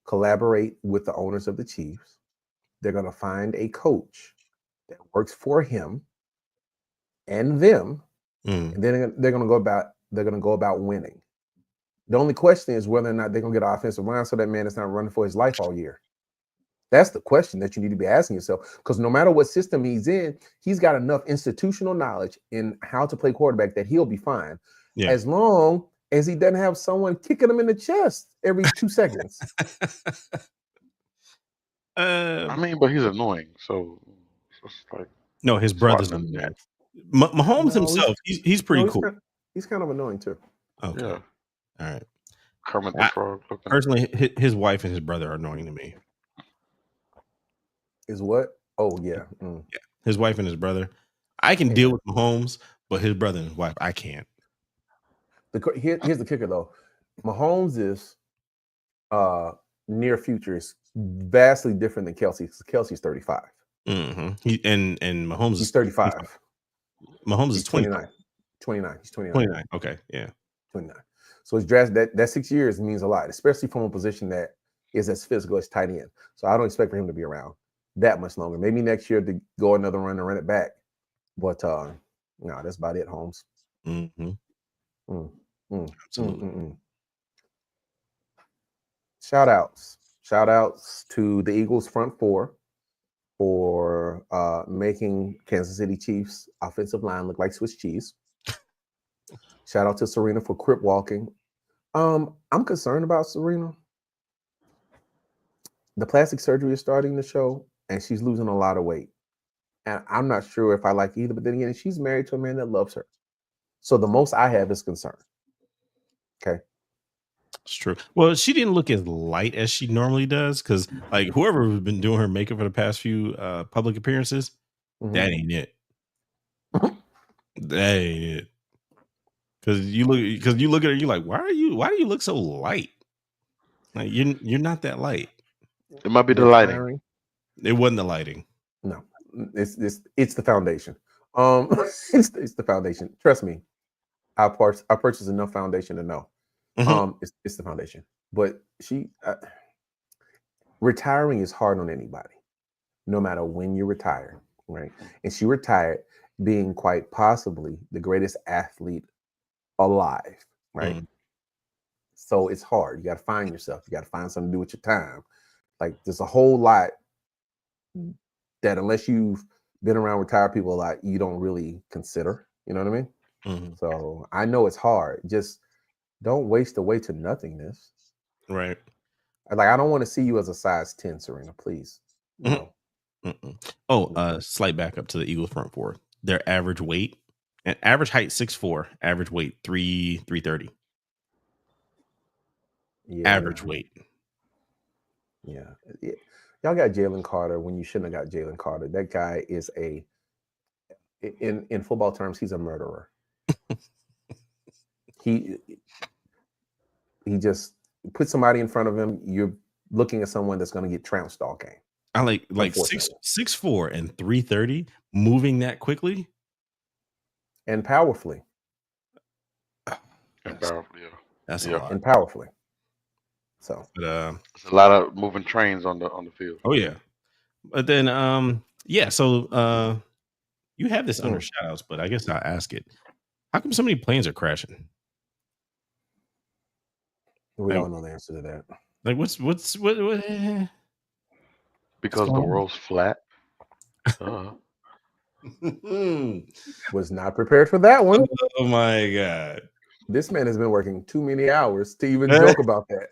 collaborate with the owners of the Chiefs. They're going to find a coach that works for him and them, and then they're going to go about winning. The only question is whether or not they're going to get an offensive line so that man is not running for his life all year. That's the question that you need to be asking yourself. Because no matter what system he's in, he's got enough institutional knowledge in how to play quarterback that he'll be fine. Yeah. As long as he doesn't have someone kicking him in the chest every 2 seconds. I mean, but he's annoying, so it's like no, his brother's annoying. Mahomes himself, he's pretty cool. He's kind of annoying too. Okay, yeah. All right. Kermit the Frog. Personally, his wife and his brother are annoying to me. Is what? Oh yeah. Yeah, his wife and his brother. I can deal with Mahomes, but his brother and his wife, I can't. Here's the kicker though. Mahomes is near future is vastly different than Kelsey. Kelsey's 35. Mm-hmm. And Mahomes is 35. Mahomes is 29. 29. He's 29. 29. Okay, yeah. 29. So his draft that 6 years means a lot, especially from a position that is as physical as tight end. So I don't expect for him to be around that much longer. Maybe next year to go another run and run it back. But no, that's about it, Holmes. Mm-hmm. Absolutely. Shoutouts to the Eagles front four for making Kansas City Chiefs offensive line look like Swiss cheese. Shout out to Serena for crip walking. I'm concerned about Serena. The plastic surgery is starting to show, and she's losing a lot of weight. And I'm not sure if I like either, but then again, she's married to a man that loves her. So the most I have is concern. Okay. It's true. Well, she didn't look as light as she normally does because, like, whoever has been doing her makeup for the past few public appearances, that ain't it. That ain't it. Because you look at her, you're like, why do you look so light? Like you're not that light. It might be the lighting. It wasn't the lighting. No, it's the foundation. It's the foundation. Trust me, I purchased enough foundation to know. It's the foundation. But she retiring is hard on anybody, no matter when you retire, right? And she retired being quite possibly the greatest athlete alive, right? So it's hard. You got to find yourself. You got to find something to do with your time. Like there's a whole lot that unless you've been around retired people a lot, you don't really consider. You know what I mean? So I know it's hard. Just don't waste away to nothingness. Right. Like I don't want to see you as a size 10, Serena, please. No. Slight back up to the Eagles front four. Their average weight and average height 6'4", average weight 330. Yeah. Average weight. Yeah. Y'all got Jalen Carter when you shouldn't have got Jalen Carter. That guy is in football terms, he's a murderer. He just put somebody in front of him. You're looking at someone that's going to get trounced all game. I like 6'4" and 330 moving that quickly and powerfully. That's a lot. And powerfully. So it's a lot of moving trains on the field. Oh yeah. But then so you have this under shoutouts, but I guess I'll ask it. How come so many planes are crashing? We don't know the answer to that. Like what because the world's flat. Was not prepared for that one. Oh my God. This man has been working too many hours to even joke about that.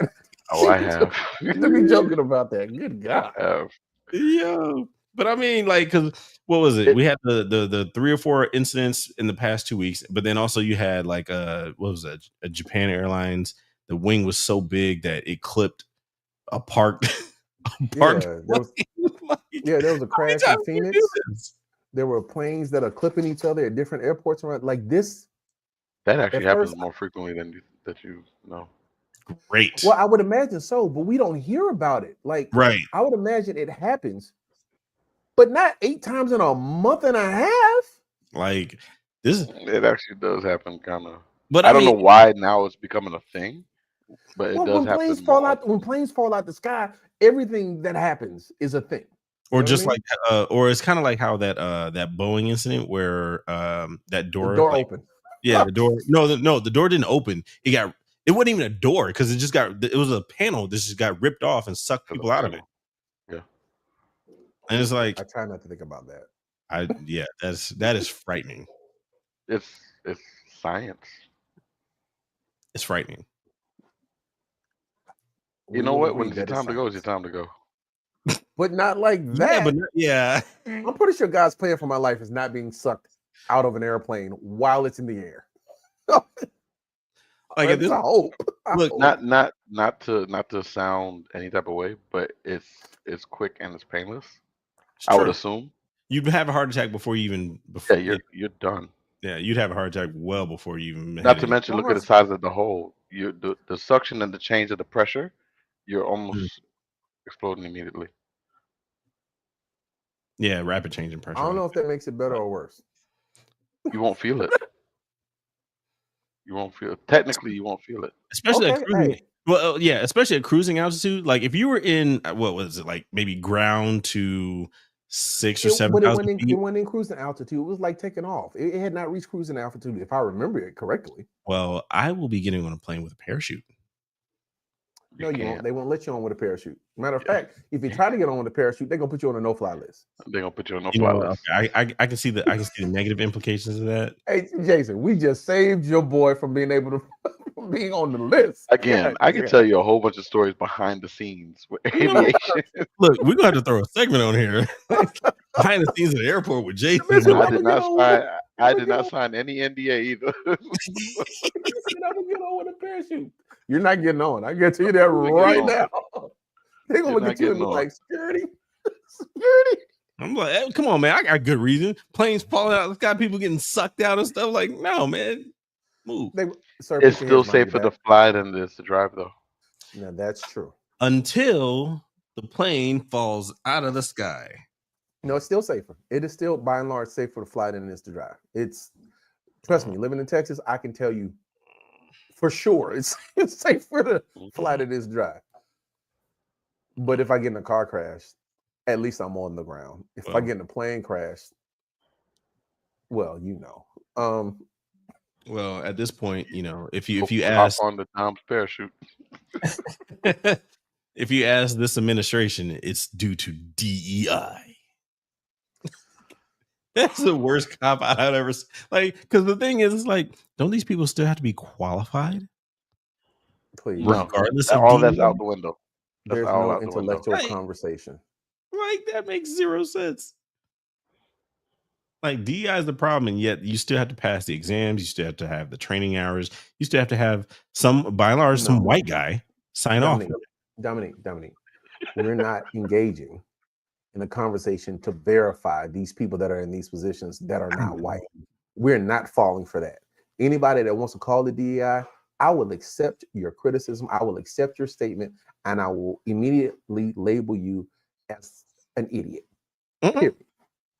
Oh, I have. To be joking about that. Good God. I have. Yeah. But I mean, like, because what was it? We had the 3 or 4 incidents in the past 2 weeks, but then also you had like what was that? A Japan Airlines. The wing was so big that it clipped a park. There was a crash in Phoenix. There were planes that are clipping each other at different airports around. Like this. That actually happens more frequently than you know. Great. Well, I would imagine so, but we don't hear about it. Like, right. I would imagine it happens, but not 8 times in a month and a half. Like this, it actually does happen, kind of. But I don't know why now it's becoming a thing. But it does happen. When planes fall out the sky, everything that happens is a thing. Or just like, or it's kind of like how that Boeing incident where that door, the door opened. Yeah, the door. No, the door didn't open. It wasn't even a door because it was a panel that just got ripped off and sucked people out of it. Yeah. And it's like I try not to think about that. That is frightening. It's science. It's frightening. You know what? When it's your time to go, it's your time to go. But not like that. Yeah. I'm pretty sure God's plan for my life is not being sucked out of an airplane while it's in the air. Like it's a hope. Look, not to sound any type of way, but it's quick and it's painless. I would assume you'd have a heart attack before you even. Yeah, you're done. Yeah, you'd have a heart attack well before you even. Not to mention, look at the size of the hole. The suction and the change of the pressure, you're almost exploding immediately. Yeah, rapid change in pressure. I don't know if that makes it better or worse. You won't feel it. You won't feel it. Technically, you won't feel it. Especially at cruising. Well, yeah, especially at cruising altitude. Like if you were in what was it, like maybe ground to 6,000 or 7,000 feet. It went in cruising altitude. It was like taking off. It had not reached cruising altitude, if I remember it correctly. Well, I will be getting on a plane with a parachute. No, you won't. They won't let you on with a parachute. Matter of fact, if you try to get on with a parachute, they're gonna put you on a no-fly list. They're gonna put you on a no-fly list. Okay. I can see the negative implications of that. Hey, Jason, we just saved your boy from being able to from being on the list. Again, I can tell you a whole bunch of stories behind the scenes with aviation. Look, we're gonna have to throw a segment on here. Behind the scenes at the airport with Jason. I did not sign any NDA either. I'm gonna get on with a parachute. You're not getting on. I guarantee you that right now. They're gonna look at you and look like security. Security. I'm like, hey, come on, man. I got good reason. Planes falling out. It's got people getting sucked out and stuff. Like, no, man. Move. It's still safer to fly than it is to drive, though. Yeah, that's true. Until the plane falls out of the sky. No, it's still safer. It is still, by and large, safer to fly than it is to drive. Trust me, living in Texas, I can tell you for sure it's safer to fly than it is to drive. But if I get in a car crash, at least I'm on the ground. If I get in a plane crash, well, you know. Well, at this point, you know, if you ask on the Tom's parachute, if you ask this administration, it's due to DEI. That's the worst cop out I've ever seen. Like, because the thing is, it's like, don't these people still have to be qualified? Please, regardless of all that's out the window. There's no intellectual conversation. Like that makes zero sense. Like DEI is the problem, and yet you still have to pass the exams. You still have to have the training hours. You still have to have some, by and large, some white guy sign off. Dominique, we're not engaging in a conversation to verify these people that are in these positions that are not white. We're not falling for that. Anybody that wants to call the DEI, I will accept your criticism. I will accept your statement, and I will immediately label you as an idiot.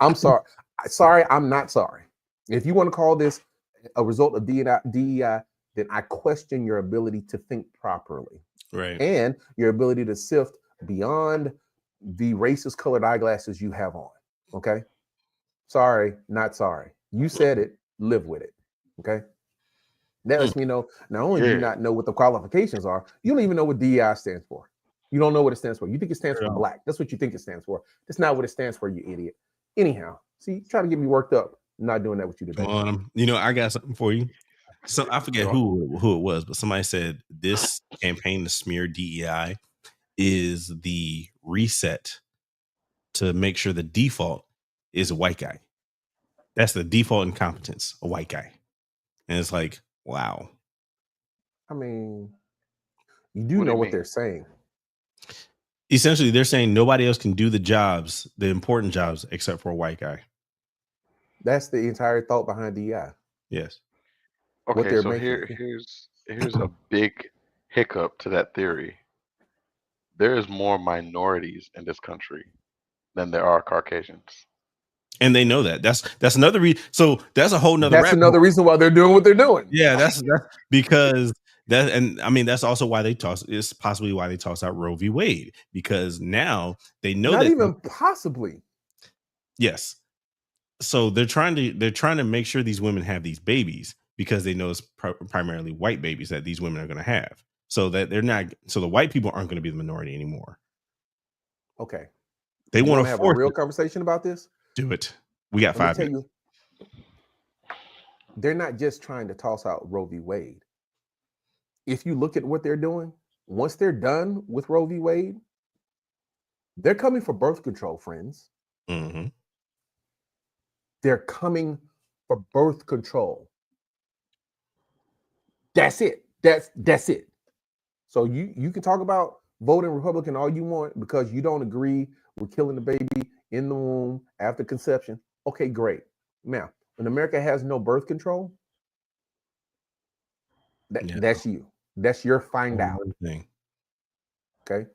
I'm sorry. I'm not sorry. If you want to call this a result of DEI, then I question your ability to think properly. Right. And your ability to sift beyond the racist colored eyeglasses you have on. Okay. Sorry, not sorry. You said it, live with it. Okay. That lets me know not only do you not know what the qualifications are, you don't even know what DEI stands for. You don't know what it stands for. You think it stands for black. That's what you think it stands for. That's not what it stands for, you idiot. Anyhow, see, trying to get me worked up. I'm not doing that with you today. You know, I got something for you. So I forget who it was, but somebody said this campaign to smear DEI is the reset to make sure the default is a white guy. That's the default incompetence, a white guy. And it's like, wow. I mean, you do know what they're saying. Essentially, they're saying nobody else can do the jobs, the important jobs, except for a white guy. That's the entire thought behind DEI. Yes. Okay, so here's a big hiccup to that theory. There is more minorities in this country than there are Caucasians. And they know that. That's another reason. So that's a whole nother. That's another reason why they're doing what they're doing. Yeah, that's because that, and I mean that's also why they toss. It's possibly why they toss out Roe v. Wade, because now they know not that even possibly. Yes. So they're trying to make sure these women have these babies because they know it's primarily white babies that these women are going to have. So that they're not. So the white people aren't going to be the minority anymore. Okay. They want to have a real conversation about this. Do it. We got 5 minutes. They're not just trying to toss out Roe v. Wade. If you look at what they're doing, once they're done with Roe v. Wade, they're coming for birth control, friends. Mm-hmm. They're coming for birth control. That's it. That's it. So you can talk about voting Republican all you want because you don't agree with killing the baby in the womb after conception. Okay, great. Now, when America has no birth control, that's you. That's your find out thing. Okay.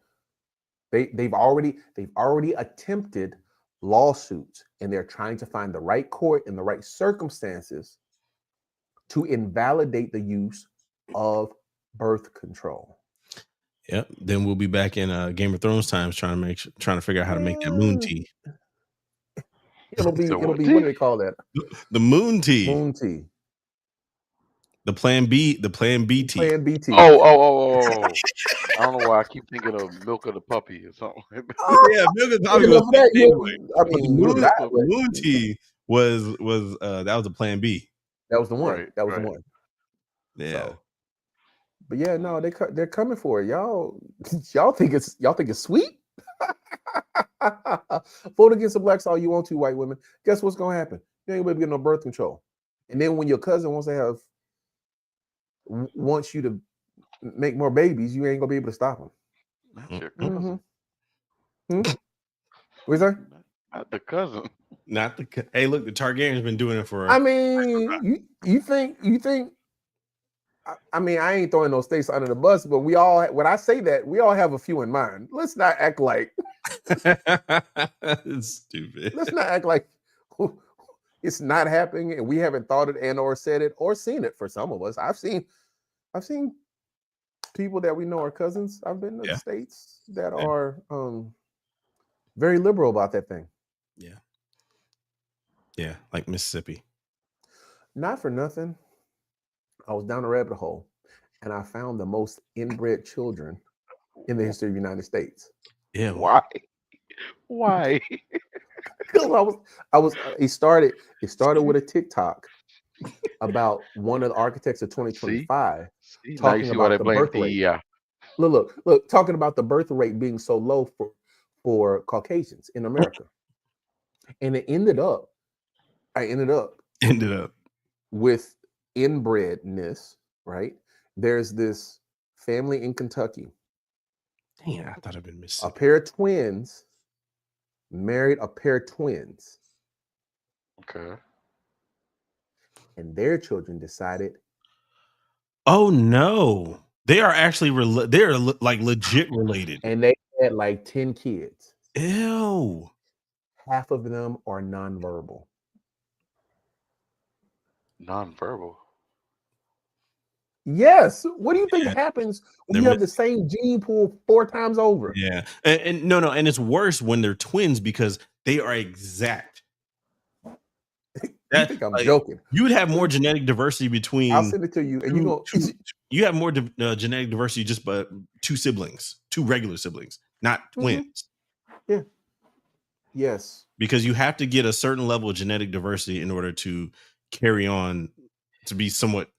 They've already attempted lawsuits, and they're trying to find the right court in the right circumstances to invalidate the use of birth control. Yep. Then we'll be back in Game of Thrones times trying to figure out how to make that moon tea. It'll be what do they call that? The moon tea. Moon tea. The Plan B tea. Plan B tea. Oh. I don't know why I keep thinking of Milk of the Puppy or something. Yeah, Milk of the Puppy. Moon tea was that was a Plan B. That was the one. Right, that was the one. Yeah. So, but yeah, no, they're coming for it. Y'all think it's sweet? Vote against the blacks all you want to, white women. Guess what's gonna happen? You ain't gonna be getting no birth control. And then when your cousin wants you to make more babies, you ain't gonna be able to stop them. Not your cousin. What's that? Not the cousin. Not the. Hey, look, the Targaryen's been doing it for. I mean, you think? I mean, I ain't throwing those states under the bus, but when I say that, we all have a few in mind. Let's not act like it's stupid. Let's not act like it's not happening and we haven't thought it and or said it or seen it. For some of us, I've seen people that we know are cousins. I've been to the states that are very liberal about that thing. Yeah, like Mississippi. Not for nothing, I was down a rabbit hole and I found the most inbred children in the history of the United States. Yeah. Why? Because it started with a TikTok about one of the architects of 2025 talking about the birth rate. Yeah. Look, talking about the birth rate being so low for Caucasians in America. And I ended up with inbredness, right? There's this family in Kentucky. Damn, I thought I'd been missing. A pair of twins married a pair of twins. Okay. And their children decided. Oh no, they are actually they're like legit related, and they had like 10 kids. Ew. Half of them are nonverbal. Nonverbal. Yes. What do you think happens when you have the same gene pool 4 times over? Yeah. And no, and it's worse when they're twins because they are exact. You think I'm joking? You would have more genetic diversity between. I'll send it to you, and you have more genetic diversity just but 2 siblings, 2 regular siblings, not twins. Yeah. Yes. Because you have to get a certain level of genetic diversity in order to carry on to be somewhat.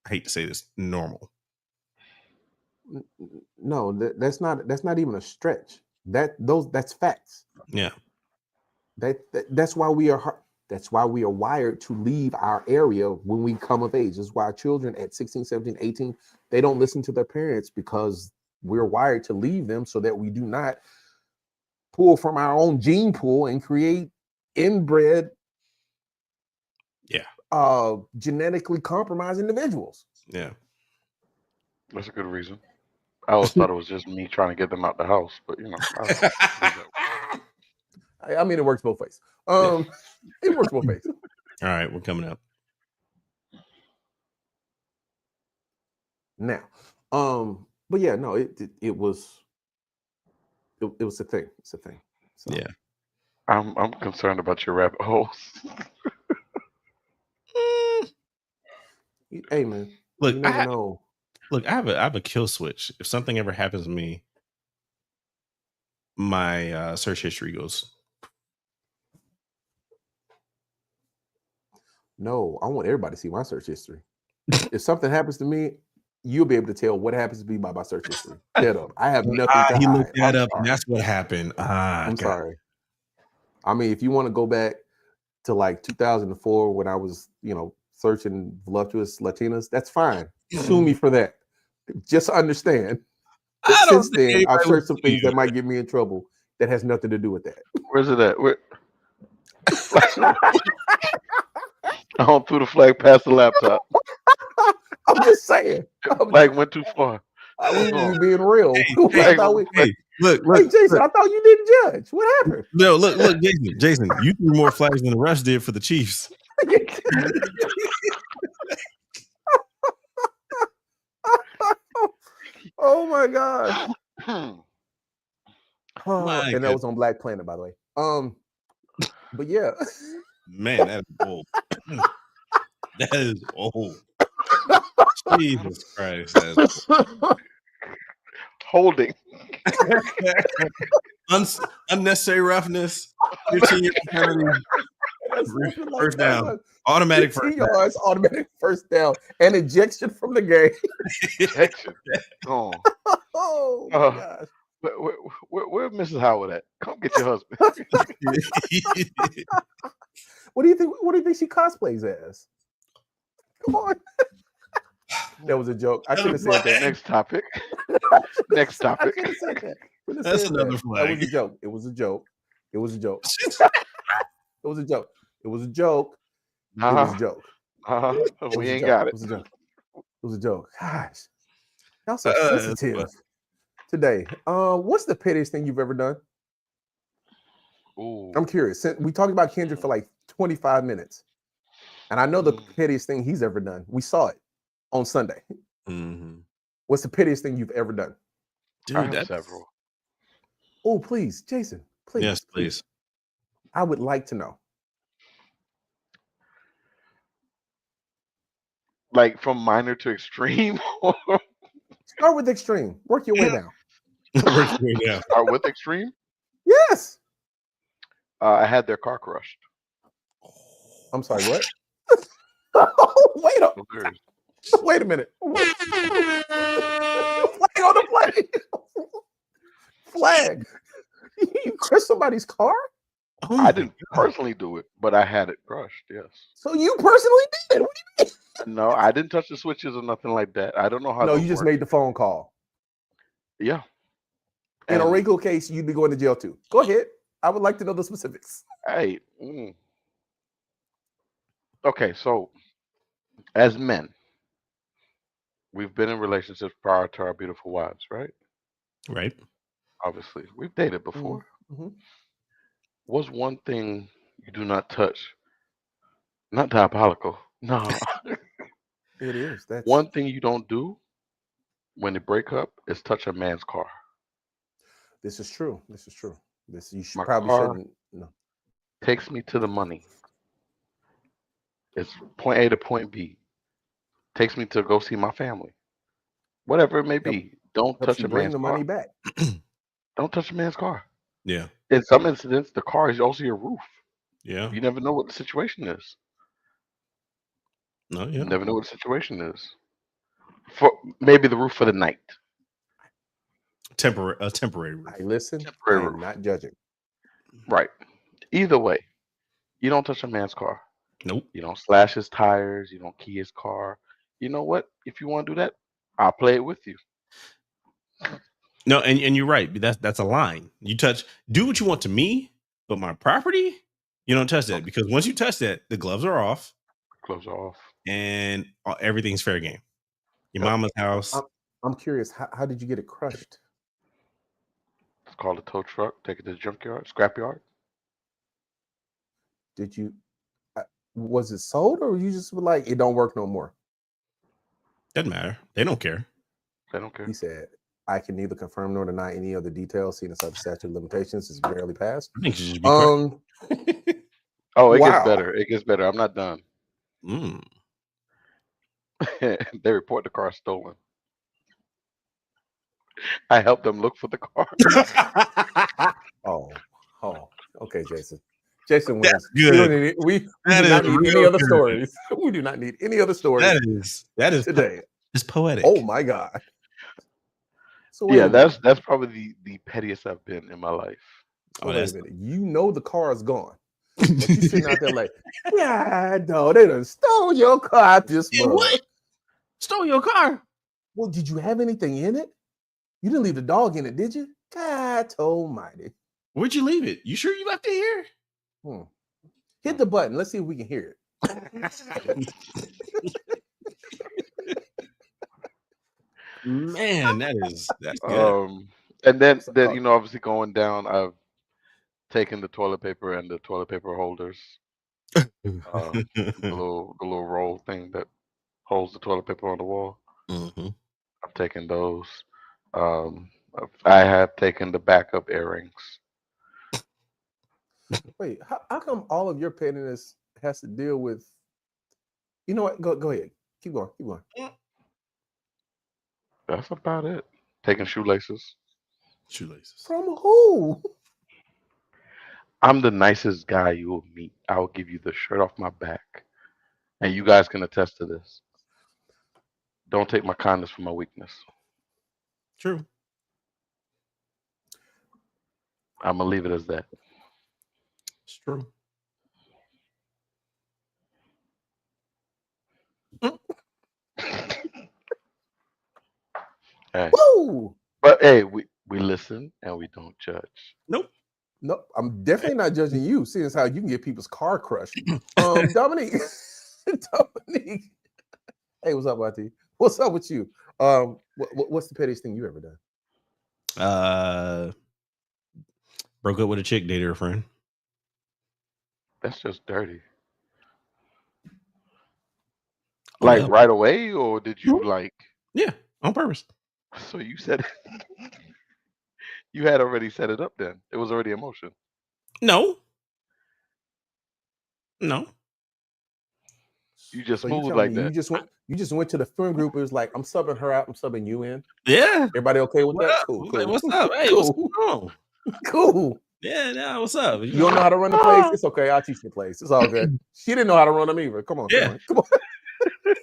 I hate to say this, normal. No, that's not even a stretch. That's facts. Yeah. That's why we are wired to leave our area when we come of age. That's why our children at 16, 17, 18, they don't listen to their parents because we're wired to leave them so that we do not pull from our own gene pool and create inbred genetically compromised individuals. Yeah. That's a good reason. I always thought it was just me trying to get them out the house, but you know. I mean, it works both ways. It works both ways. All right, we're coming up. Now, but yeah, no, it was a thing. It's a thing. So. Yeah. I'm concerned about your rabbit holes. Hey man, look, you never know. Look, I have a kill switch. If something ever happens to me, my search history goes. No, I want everybody to see my search history. If something happens to me, you'll be able to tell what happens to me by my search history. Dead up. I have nothing to He hide. looked that up, and that's what happened. I'm sorry. I mean, if you want to go back to like 2004 when I was, searching voluptuous Latinas, that's fine. Sue me for that. Just understand. Since then, I've searched some things that might get me in trouble that has nothing to do with that. Where's it at? Where? I don't threw the flag past the laptop. I'm just saying. Flag went too far. We being real. Look, Hey, Jason, I thought you didn't judge. What happened? No, look, Jason, you threw more flags than the Rush did for the Chiefs. Oh my God. And that was on Black Planet, by the way. But yeah. Man, that is old. That is old. Jesus Christ. That's holding. Unnecessary roughness. 15-yard penalty. First down. Automatic first down. Automatic first down. And ejection from the game. Ejection. Oh my gosh. Where Mrs. Howard at? Come get your husband. What do you think she cosplays as? Come on. That was a joke. I should have said that. Next topic. Next topic. I said that. That's another flag. That was a joke. It was a joke. It was a joke. It was a joke. It was a joke. It was a joke. We ain't got it. It was a joke. It was a joke. Gosh. Y'all so sensitive today. What's the pettiest thing you've ever done? Ooh. I'm curious. We talked about Kendrick for like 25 minutes. And I know the pettiest thing he's ever done. We saw it on Sunday. Mm-hmm. What's the pettiest thing you've ever done? Dude, I have several. Oh, please, Jason. Please. Yes, please. I would like to know. Like from minor to extreme? Start with extreme. Work your way down. Work your way down. Start with extreme? Yes. I had their car crushed. I'm sorry, what? Wait a minute. Flag on the plane. Flag. You crushed somebody's car? I didn't personally do it, but I had it crushed, yes. So you personally did it? What do you mean? No, I didn't touch the switches or nothing like that. I don't know how. No, you just made the phone call. Yeah. In a Rico case, you'd be going to jail too. Go ahead. I would like to know the specifics. Hey. Okay, so as men, we've been in relationships prior to our beautiful wives, right? Right. Obviously. We've dated before. Mm-hmm. What's one thing you do not touch? Not diabolical. No. It is. That's one thing you don't do when they break up is touch a man's car. This is true. You shouldn't. No. Takes me to the money. It's point A to point B. Takes me to go see my family. Whatever it may be. Don't touch a man's car. Bring the money back. Don't touch a man's car. Yeah. In some incidents, the car is also your roof. Yeah. You never know what the situation is. No, yeah. You never know what the situation is. For maybe the roof for the night. Temporary roof. I listen. Temporary roof. Not judging. Right. Either way, you don't touch a man's car. Nope. You don't slash his tires. You don't key his car. You know what? If you want to do that, I'll play it with you. No, and you're right. That's a line. You do what you want to me, but my property, you don't touch that, because once you touch that, the gloves are off. Gloves are off. And everything's fair game. Your mama's house. I'm curious. How did you get it crushed? It's called a tow truck. Take it to the junkyard, scrapyard. Did you? Was it sold, or you just were like, it don't work no more? Doesn't matter. They don't care. They don't care. He said, I can neither confirm nor deny any other details, seeing as the statute of limitations is barely passed. I think you should be it gets better. It gets better. I'm not done. They report the car stolen. I helped them look for the car. Okay, Jason. Jason wins. Good. We do not need any other stories. We do not need any other stories. That is today. It's poetic. Oh my God. So yeah, that's probably the pettiest I've been in my life. So wait a minute. You know the car is gone. But you sitting out there like, yeah, no, they done stole your car this month. What? Stole your car? Well, did you have anything in it? You didn't leave the dog in it, did you? God almighty. Where'd you leave it? You sure you left it here? Hit the button. Let's see if we can hear it. Man, that's good. And then obviously going down, I've taken the toilet paper and the toilet paper holders. The little roll thing that holds the toilet paper on the wall. Mm-hmm. I've taken those. I have taken the backup earrings. Wait, how come all of your pettiness has to deal with? You know what? Go ahead. Keep going. That's about it. Taking shoelaces. From who? I'm the nicest guy you will meet. I will give you the shirt off my back. And you guys can attest to this. Don't take my kindness for my weakness. True. I'm going to leave it as that. It's true. Hey. Woo! But hey, we listen and we don't judge. Nope, I'm definitely not judging you, seeing as how you can get people's car crushed. Dominique. Hey, what's up, YT? What's up with you? What's the pettiest thing you ever done? Broke up with a chick, dated her friend. That's just dirty. Like right away, or did you like? Yeah, on purpose. So you said you had already set it up. Then it was already in motion. No. You just moved like that. You just went to the friend group. It was like, I'm subbing her out. I'm subbing you in. Yeah. Everybody okay with that? Cool. Like, what's up? Hey, cool. What's going on? Cool. Yeah. What's up? You don't know how to run the place? It's okay. I'll teach you the place. It's all good. She didn't know how to run them either. Come on. Yeah. Come on.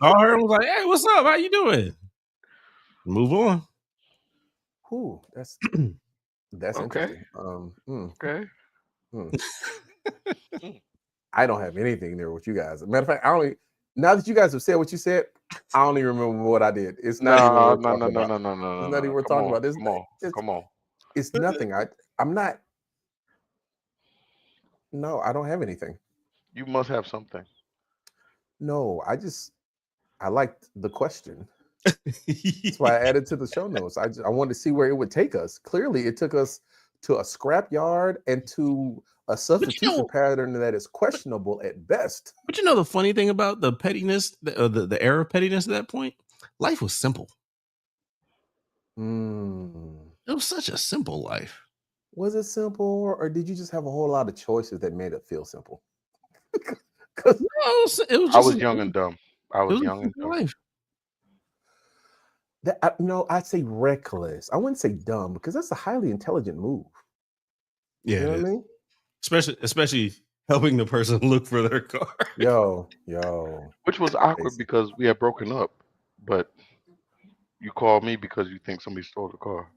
All her was like, hey, what's up? How you doing? Move on. Ooh, that's okay. Interesting. Okay. I don't have anything there with you guys. Matter of fact, now that you guys have said what you said, I don't even remember what I did. It's not even no. It's not even worth talking about. Come on. It's nothing. I'm not. No, I don't have anything. You must have something. No, I liked the question. That's why I added to the show notes. I wanted to see where it would take us. Clearly, it took us to a scrapyard and to a substitution pattern that is questionable at best. But you know the funny thing about the pettiness, the era of pettiness at that point? Life was simple. It was such a simple life. Was it simple, or did you just have a whole lot of choices that made it feel simple? No, it was just I was young and dumb. I was young and dumb. Life. I'd say reckless. I wouldn't say dumb because that's a highly intelligent move. Yeah, you know what I mean? Especially helping the person look for their car. Yo. Which was awkward because we had broken up, but you called me because you think somebody stole the car.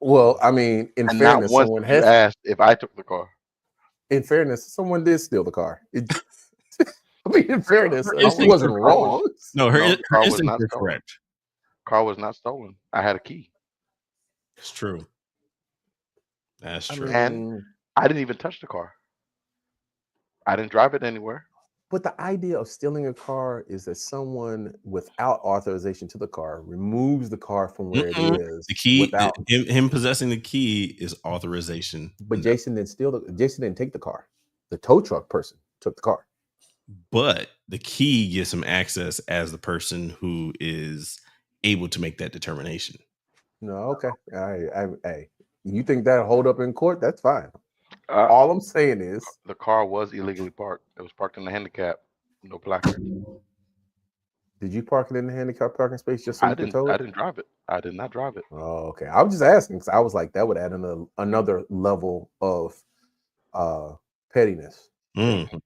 Well, I mean, in fairness, someone has asked if I took the car. In fairness, someone did steal the car. I mean, in fairness, she wasn't wrong. Her car was not correct. Car was not stolen. I had a key. It's true. That's true. And I didn't even touch the car. I didn't drive it anywhere. But the idea of stealing a car is that someone without authorization to the car removes the car from where it is. The key, him possessing the key is authorization. But Jason didn't take the car. The tow truck person took the car. But the key gives him access as the person who is able to make that determination. No, okay. Hey, you think that'll hold up in court? That's fine. All I'm saying is the car was illegally parked. It was parked in the handicap. No placard. Did you park it in the handicap parking space just so you could tow it? I didn't drive it. I did not drive it. Oh, okay. I was just asking because I was like, that would add another level of pettiness. Mm.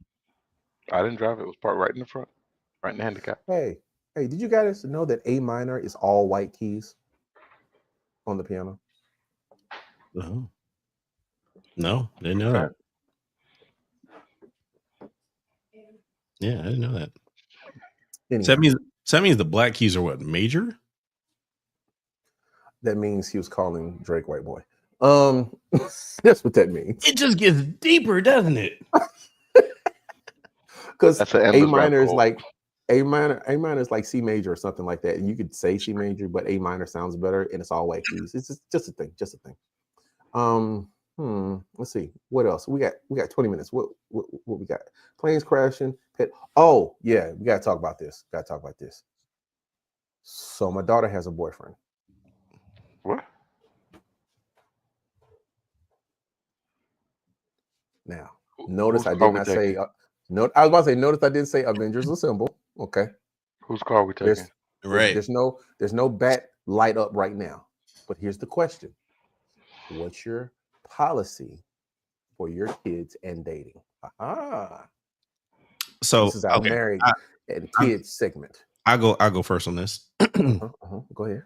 I didn't drive it. It was parked right in the front, right in the handicap. Hey, did you guys know that A minor is all white keys on the piano? No, didn't know that. Yeah, I didn't know that. Anyhow. So that means the black keys are what, major? That means he was calling Drake white boy. That's what that means. It just gets deeper, doesn't it? Because A minor is like A minor is like C major or something like that. And you could say C major, but A minor sounds better, and it's all white keys. It's just a thing. Let's see. What else? We got 20 minutes. What we got? Planes crashing. Oh, yeah, we gotta talk about this. So my daughter has a boyfriend. What? Now, notice I did not say I was about to say, notice I didn't say Avengers Assemble. Okay. Whose car are we taking? There's no bat light up right now. But here's the question. What's your policy for your kids and dating? So this is our married and kids segment. I'll go first on this. Go ahead.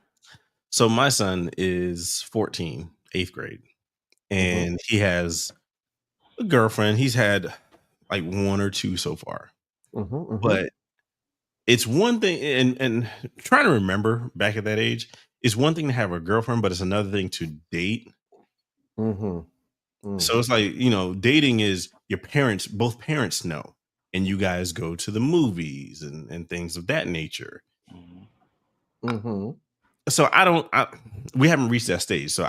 So my son is 14, 8th grade, and he has a girlfriend. He's had like one or two so far, but it's one thing. And trying to remember back at that age, it's one thing to have a girlfriend, but it's another thing to date. So it's like, dating is both parents know, and you guys go to the movies and things of that nature. So we haven't reached that stage. So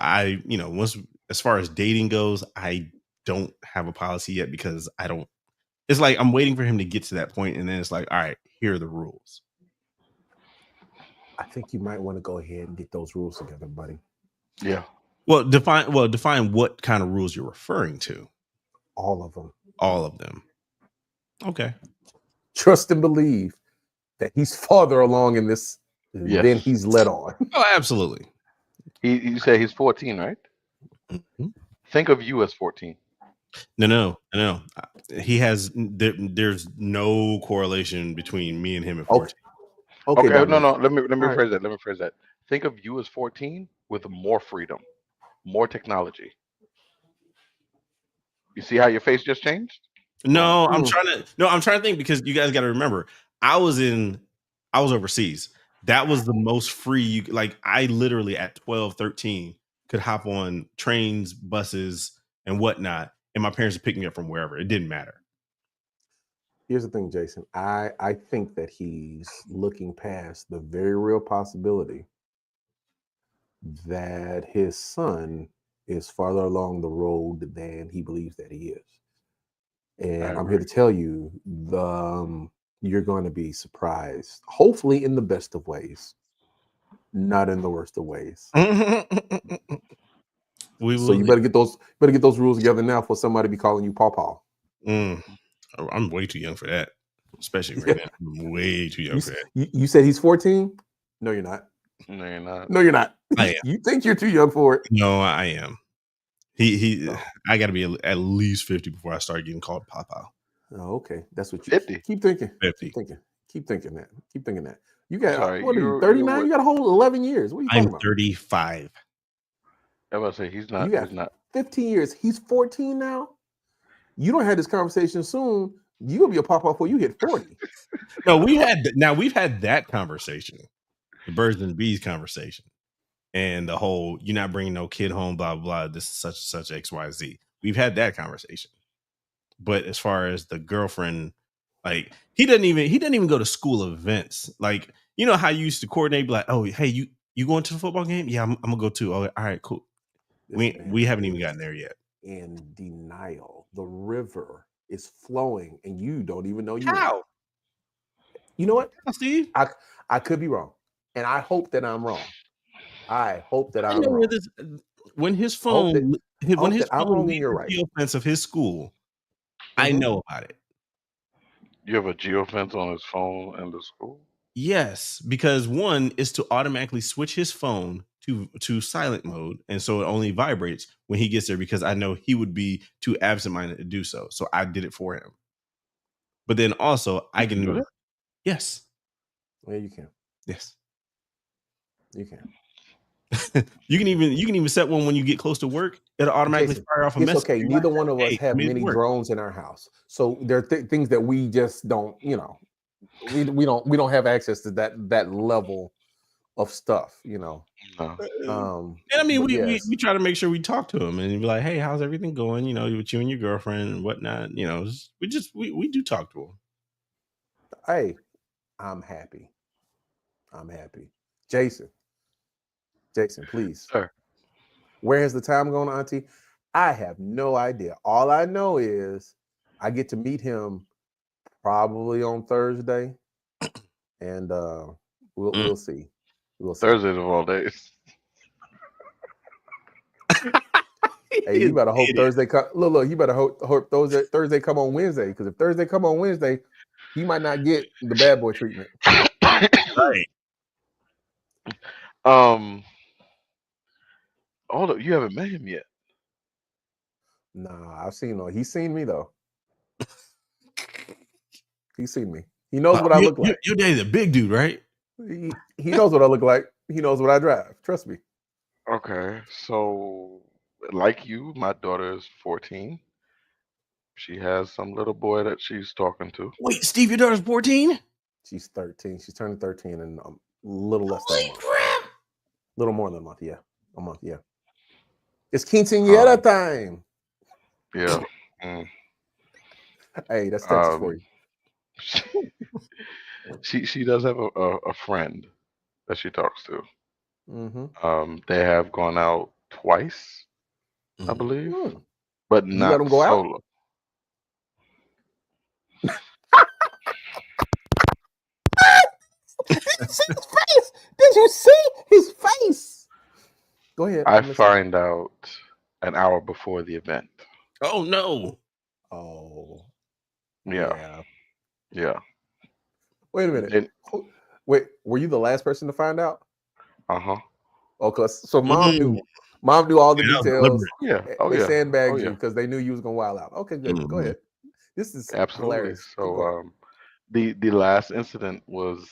once, as far as dating goes, I don't have a policy yet because it's like, I'm waiting for him to get to that point. And then it's like, all right, here are the rules. I think you might want to go ahead and get those rules together, buddy. Yeah. Well, define what kind of rules you're referring to. All of them. All of them. Okay. Trust and believe that he's farther along in this than he's let on. Oh, absolutely. You say he's 14, right? Think of you as 14. No. He has. There's no correlation between me and him at 14. Okay. No. Let me rephrase that. Think of you as 14 with more freedom, more technology. You see how your face just changed? No, I'm trying to think, because you guys got to remember, I was overseas. That was the most free. I literally at 12, 13 could hop on trains, buses, and whatnot, and my parents would pick me up from wherever. It didn't matter. Here's the thing, Jason. I think that he's looking past the very real possibility that his son is farther along the road than he believes that he is. And I'm here to tell you, you're going to be surprised, hopefully in the best of ways, not in the worst of ways. So you better get those rules together now for somebody to be calling you Paw. I'm way too young for that, especially right now. I'm way too young for that. You said he's 14? No, you're not. No, you're not. No, you're not. I am. You think you're too young for it? No, I am. I got to be at least 50 before I start getting called Papa. Oh, okay. That's what you 50. Keep thinking. 50. Keep thinking that. You got what are you, 39? You got a whole 11 years. What are you talking about? I'm 35. I was about to say he's not. You got he's not 15 years. He's 14 now. You don't have this conversation soon. You'll be a Papa before you hit 40. No, we've had that conversation, the birds and bees conversation. And the whole, you're not bringing no kid home, blah, blah, this is such XYZ. We've had that conversation. But as far as the girlfriend, he doesn't even go to school events. Like, you know how you used to coordinate, like, oh, hey, you going to the football game? Yeah, I'm gonna go too. Oh, all right, cool. We haven't even gotten there yet. In denial. The river is flowing and you don't even know you. How? You know what? Steve? I could be wrong. And I hope that I'm wrong. I hope that I'm wrong. When his phone, you're right. Geofence of his school, I know about it. You have a geofence on his phone and the school? Yes, because one is to automatically switch his phone to silent mode, and so it only vibrates when he gets there. Because I know he would be too absent-minded to do so, so I did it for him. But then also, I can do it. Yes. Yeah, you can. Yes, you can. you can even set one when you get close to work. It'll automatically fire off a message. It's okay. Neither one of us have many drones in our house, so there are things that we just don't. We don't have access to that level of stuff. No. And I mean, we try to make sure we talk to him and be like, "Hey, how's everything going? With you and your girlfriend and whatnot." We do talk to him. Hey, I'm happy. Jason, please. Sure. Where has the time gone, Auntie? I have no idea. All I know is I get to meet him probably on Thursday, and we'll see. Thursdays of all days. Hey, you better hope Thursday come. Look, you better hope Thursday come on Wednesday, because if Thursday come on Wednesday, he might not get the bad boy treatment. Right. Hold up, you haven't met him yet. Nah, I've seen him. He's seen me though. He's seen me. He knows what I look like. Your daddy's a big dude, right? He knows what I look like. He knows what I drive. Trust me. Okay, so like you, my daughter is 14. She has some little boy that she's talking to. Wait, Steve, your daughter's 14? She's 13. She's turning 13 in a little less than a month. Crap. Little more than a month, yeah. A month, yeah. It's quinceañera time. Yeah. Hey, that's Texas for you. She does have a friend that she talks to. Mm-hmm. They have gone out twice, I believe, but not you let them go solo. Out? Did you see his face? Did you see his face? Go ahead. I find out an hour before the event. Oh no. Oh. Yeah. Wait a minute. Wait, were you the last person to find out? Uh-huh. Okay, so mom knew all the details. Yeah. They sandbagged you because they knew you was gonna wild out. Okay, good. Go ahead. This is absolutely hilarious. So the last incident was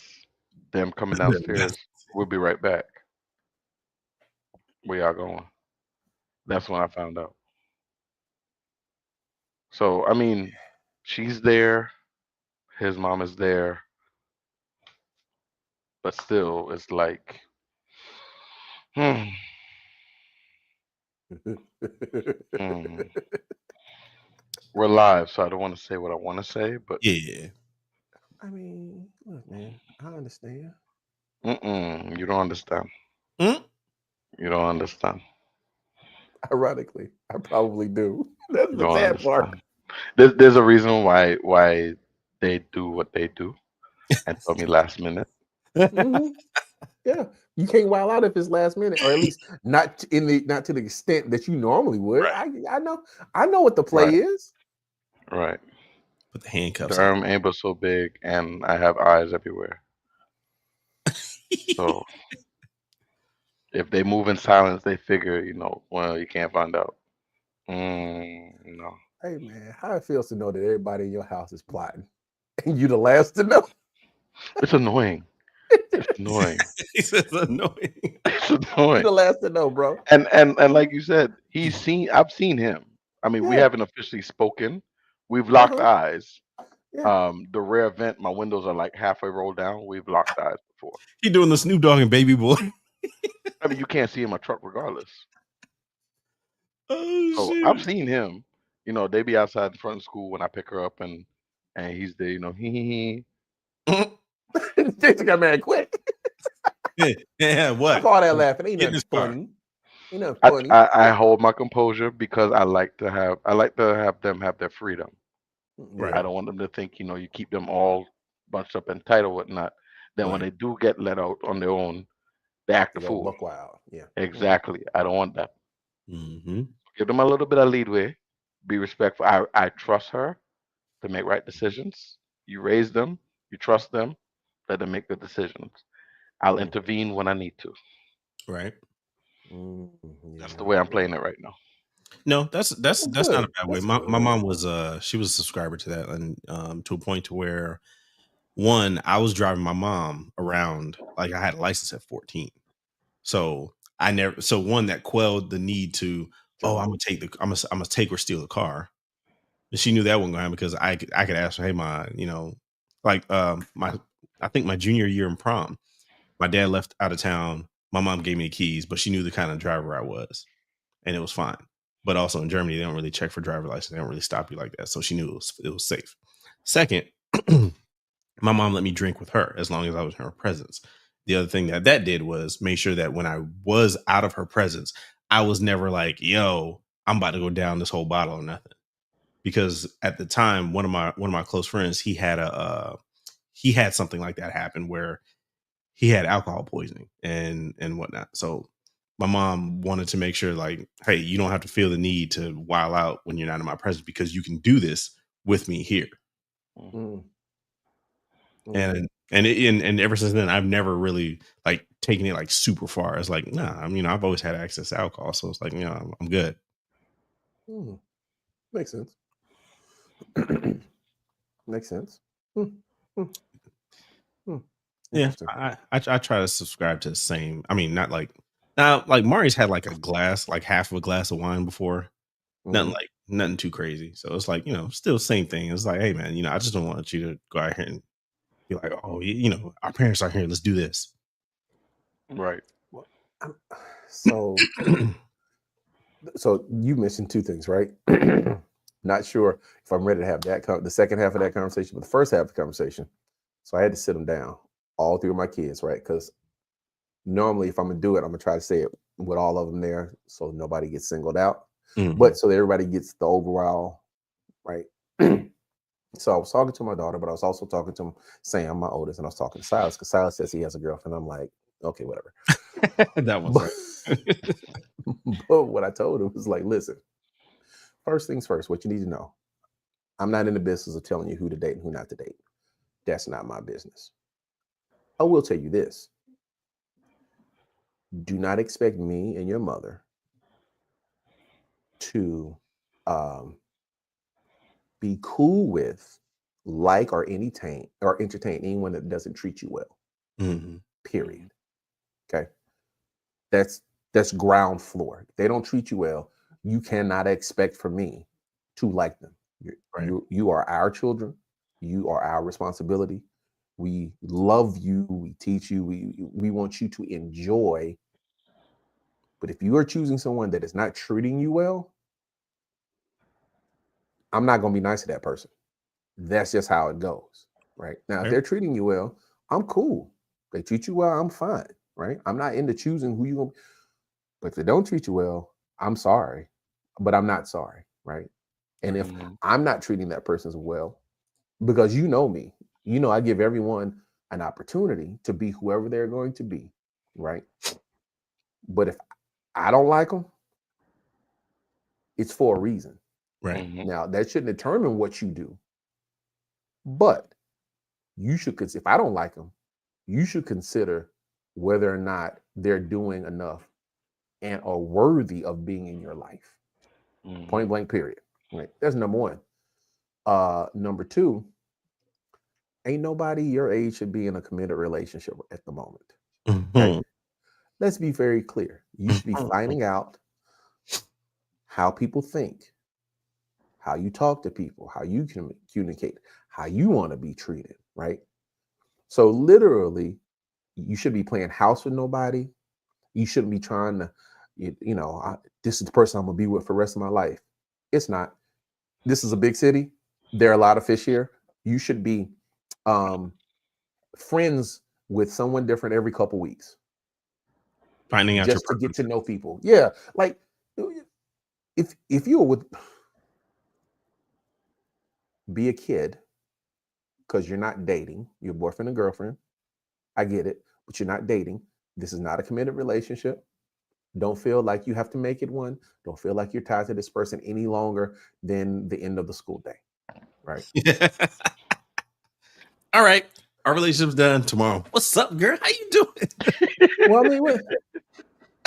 them coming downstairs. We'll be right back. Where y'all going? That's when I found out. So I mean, she's there, his mom is there, but still it's like we're live, so I don't want to say what I want to say, but yeah. I mean, look, man, I understand. You don't understand. You don't understand. Ironically, I probably do. That's the bad part. There's a reason why they do what they do, and told me last minute. Yeah, you can't wild out if it's last minute, or at least not to the extent that you normally would. Right. I know what the play is. Right. Put the handcuffs on. The arm ain't but so big, and I have eyes everywhere. So if they move in silence, they figure, well, you can't find out. No. Hey man, how it feels to know that everybody in your house is plotting, and you the last to know. It's annoying. It's annoying. It's annoying. It's annoying. You're the last to know, bro. And like you said, I've seen him. I mean, we haven't officially spoken. We've locked eyes. Yeah. The rare event, my windows are like halfway rolled down. We've locked eyes before. He doing the Snoop Dogg and Baby Boy. I mean, you can't see in my truck regardless. Oh, so shit. I've seen him. They be outside in front of school when I pick her up, and he's there. He. Jason got mad quick. Yeah, what? I call that laughing. Ain't nothing funny. Ain't nothing funny. I hold my composure because I like to have them have their freedom. Right. I don't want them to think, you keep them all bunched up and tight or whatnot. Then when they do get let out on their own, they act a fool. Look wild. Yeah. Exactly. I don't want that. Mm-hmm. Give them a little bit of leadway. Be respectful. I trust her to make right decisions. You raise them. You trust them. Let them make the decisions. I'll intervene when I need to. Right. That's the way I'm playing it right now. No, that's not a bad way. My mom was she was a subscriber to that, and to a point to where one, I was driving my mom around like I had a license at 14. So one that quelled the need to, I'm gonna take or steal a car. And she knew that wasn't gonna happen because I could ask her, hey ma, like I think my junior year in prom, my dad left out of town. My mom gave me the keys, but she knew the kind of driver I was, and it was fine. But also in Germany, they don't really check for driver license. They don't really stop you like that. So she knew it was safe. Second, my mom let me drink with her as long as I was in her presence. The other thing that did was make sure that when I was out of her presence, I was never like, yo, I'm about to go down this whole bottle or nothing. Because at the time, one of my close friends, he had something like that happen where he had alcohol poisoning and whatnot. So my mom wanted to make sure, like, hey, you don't have to feel the need to wild out when you're not in my presence because you can do this with me here. And ever since then, I've never really like taken it like super far. It's like, nah, I mean, I've always had access to alcohol, so it's like, I'm good. Makes sense. Makes sense. Yeah, I try to subscribe to the same. I mean, not like now, like Mari's had like a glass, like half of a glass of wine before. Nothing too crazy. So it's like, still same thing. It's like, hey man, I just don't want you to go out here and be like, oh, our parents are here. Let's do this. Right. So you mentioned two things, right? Not sure if I'm ready to have the second half of that conversation, but the first half of the conversation. So I had to sit them down, all three of my kids, right? Because normally if I'm going to do it, I'm going to try to say it with all of them there so nobody gets singled out. But so that everybody gets the overall, right? So I was talking to my daughter, but I was also talking to Sam, my oldest, and I was talking to Silas because Silas says he has a girlfriend. I'm like, okay, whatever. That was right. But what I told him was like, listen, first things first, what you need to know, I'm not in the business of telling you who to date and who not to date. That's not my business. I will tell you this. Do not expect me and your mother to be cool with, like, or entertain anyone that doesn't treat you well. Period. Okay. That's ground floor. If they don't treat you well, you cannot expect for me to like them. You are our children. You are our responsibility. We love you. We teach you. We want you to enjoy. But if you are choosing someone that is not treating you well, I'm not going to be nice to that person. That's just how it goes. Right now, if they're treating you well, I'm cool. They treat you well, I'm fine. Right. I'm not into choosing who you're going to. But if they don't treat you well, I'm sorry, but I'm not sorry. Right. And if I'm not treating that person as well, because you know me, I give everyone an opportunity to be whoever they're going to be. Right. But if I don't like them, it's for a reason. Right. Now, that shouldn't determine what you do. But you should, because if I don't like them, you should consider whether or not they're doing enough and are worthy of being in your life. Point blank, period. Right. That's number one. Number two, ain't nobody your age should be in a committed relationship at the moment. Okay? Let's be very clear. You should be finding out how people think, how you talk to people, how you communicate, how you want to be treated, right? So literally, you should be playing house with nobody. You shouldn't be trying to, this is the person I'm going to be with for the rest of my life. It's not. This is a big city. There are a lot of fish here. You should be friends with someone different every couple weeks. Finding out just to get to know people. Yeah. Like if you're with, be a kid because you're not dating your boyfriend and girlfriend. I get it, but you're not dating. This is not a committed relationship. Don't feel like you have to make it one. Don't feel like you're tied to this person any longer than the end of the school day. Right. All right. Our relationship's done tomorrow. What's up, girl? How you doing? Well, I mean,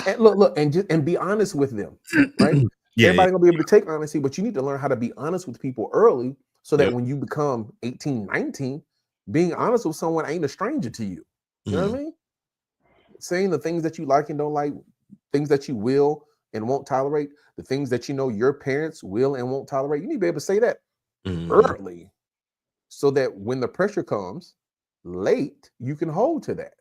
and look, and be honest with them, right? Everybody gonna be able to take honesty, but you need to learn how to be honest with people early so that when you become 18, 19, being honest with someone ain't a stranger to you. You know what I mean? Saying the things that you like and don't like, things that you will and won't tolerate, the things that you know your parents will and won't tolerate. You need to be able to say that early so that when the pressure comes late, you can hold to that.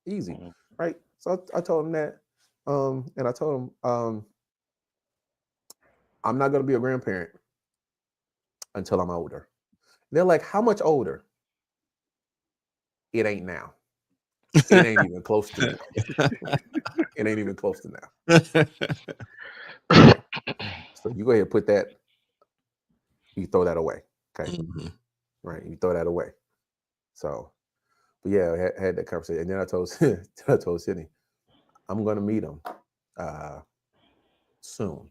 Easy, right? So I told him that, and I told him, I'm not going to be a grandparent until I'm older. They're like, how much older? It ain't now. It ain't even close to now. It ain't even close to now. So you go ahead and put that, you throw that away. Okay. Right. You throw that away. So, but yeah, I had that conversation. And then I told Sydney, I'm going to meet him soon.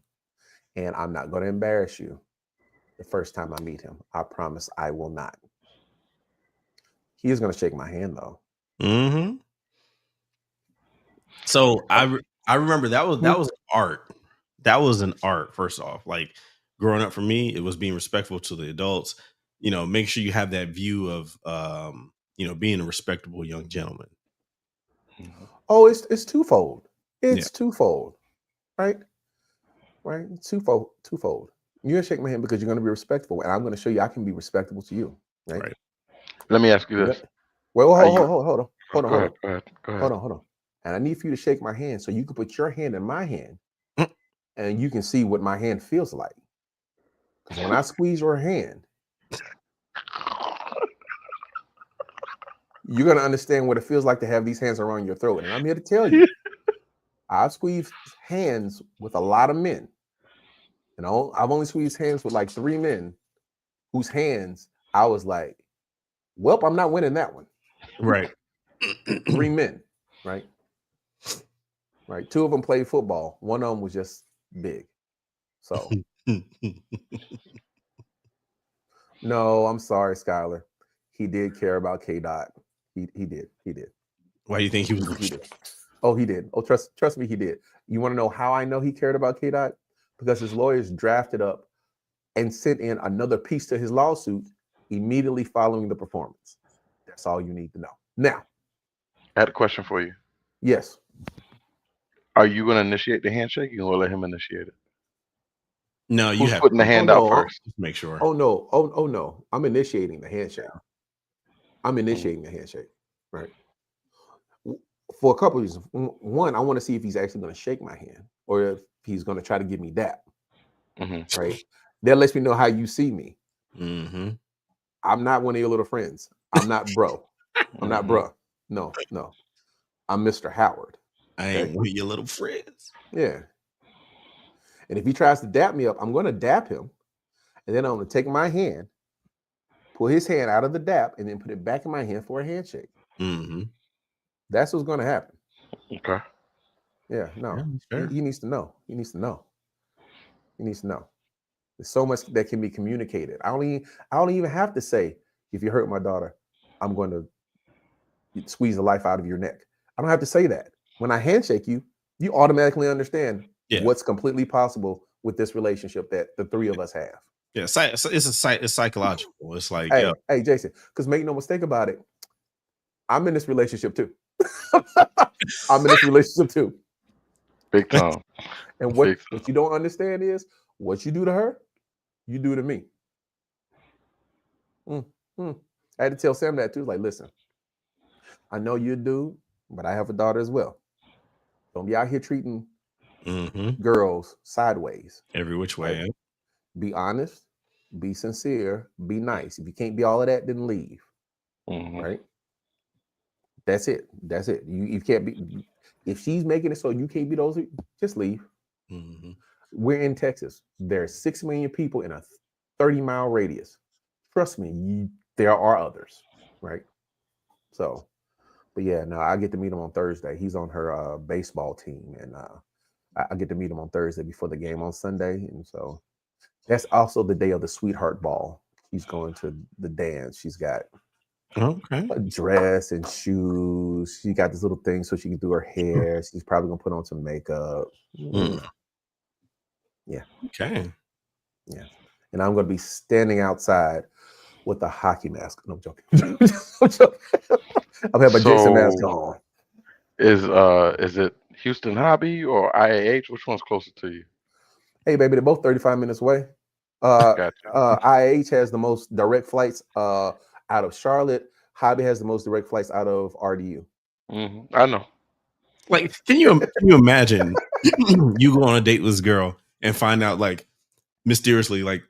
And I'm not going to embarrass you the first time I meet him. I promise I will not. He is going to shake my hand though. So I remember that was art. That was an art. First off, like growing up for me, it was being respectful to the adults. You know, make sure you have that view of being a respectable young gentleman. Oh, it's twofold. It's twofold, right? Right? It's twofold. You're gonna shake my hand because you're gonna be respectful, and I'm gonna show you I can be respectable to you. Right? Let me ask you this. Well, hold on. Go ahead. Hold on. And I need for you to shake my hand so you can put your hand in my hand, and you can see what my hand feels like. Because when I squeeze your hand, you're gonna understand what it feels like to have these hands around your throat. And I'm here to tell you, I've squeezed hands with a lot of men. You know, I've only squeezed hands with like 3 men whose hands I was like, well, I'm not winning that one. Right. 3 men, right? Right. 2 of them played football. One of them was just big. So no, I'm sorry, Skylar. He did care about K-Dot. He did. Why do you think he was? He did. Oh, he did. Oh, trust me, he did. You want to know how I know he cared about K-Dot? Because his lawyers drafted up and sent in another piece to his lawsuit immediately following the performance. That's all you need to know. Now, I had a question for you. Yes. Are you going to initiate the handshake? You going to let him initiate it? No, you have putting the hand out first. Just make sure. Oh no. I'm initiating the handshake. Right. For a couple of reasons. One, I want to see if he's actually going to shake my hand or if he's going to try to give me that. Right. That lets me know how you see me. I'm not one of your little friends. I'm not bro. I'm not bro. No. I'm Mr. Howard. I ain't one of your little friends. Yeah. And if he tries to dap me up, I'm going to dap him. And then I'm going to take my hand, pull his hand out of the dap, and then put it back in my hand for a handshake. That's what's going to happen. Okay. Yeah, no. He needs to know. He needs to know. There's so much that can be communicated. I don't even have to say, if you hurt my daughter, I'm going to squeeze the life out of your neck. I don't have to say that. When I handshake you, you automatically understand what's completely possible with this relationship that the 3 of us have. Yeah, it's psychological. It's like, hey, Jason, because make no mistake about it, I'm in this relationship too. Big time. And what you don't understand is what you do to her, you do to me. I had to tell Sam that too. Like, listen, I know you're a dude, but I have a daughter as well. Don't be out here treating girls sideways. Every which way. Right? Be honest, be sincere, be nice. If you can't be all of that, then leave. Right? That's it. You can't be. If she's making it so you can't be those, just leave. We're in Texas. There's 6 million people in a 30-mile radius. Trust me, there are others, right? So, but yeah, no, I get to meet him on Thursday. He's on her baseball team, and I get to meet him on Thursday before the game on Sunday, and so that's also the day of the sweetheart ball. She's going to the dance. She's got Okay. A dress and shoes. She got this little thing so she can do her hair. She's probably gonna put on some makeup. Yeah. Okay. Yeah. And I'm gonna be standing outside with a hockey mask. No, I'm joking. I'm joking. I'm having my Jason mask on. Is it Houston Hobby or IAH? Which one's closer to you? Hey, baby, they're both 35 minutes away. Gotcha. IAH has the most direct flights out of Charlotte. Hobby has the most direct flights out of RDU. I know. Like, can you imagine you go on a date with this girl and find out, like, mysteriously, like,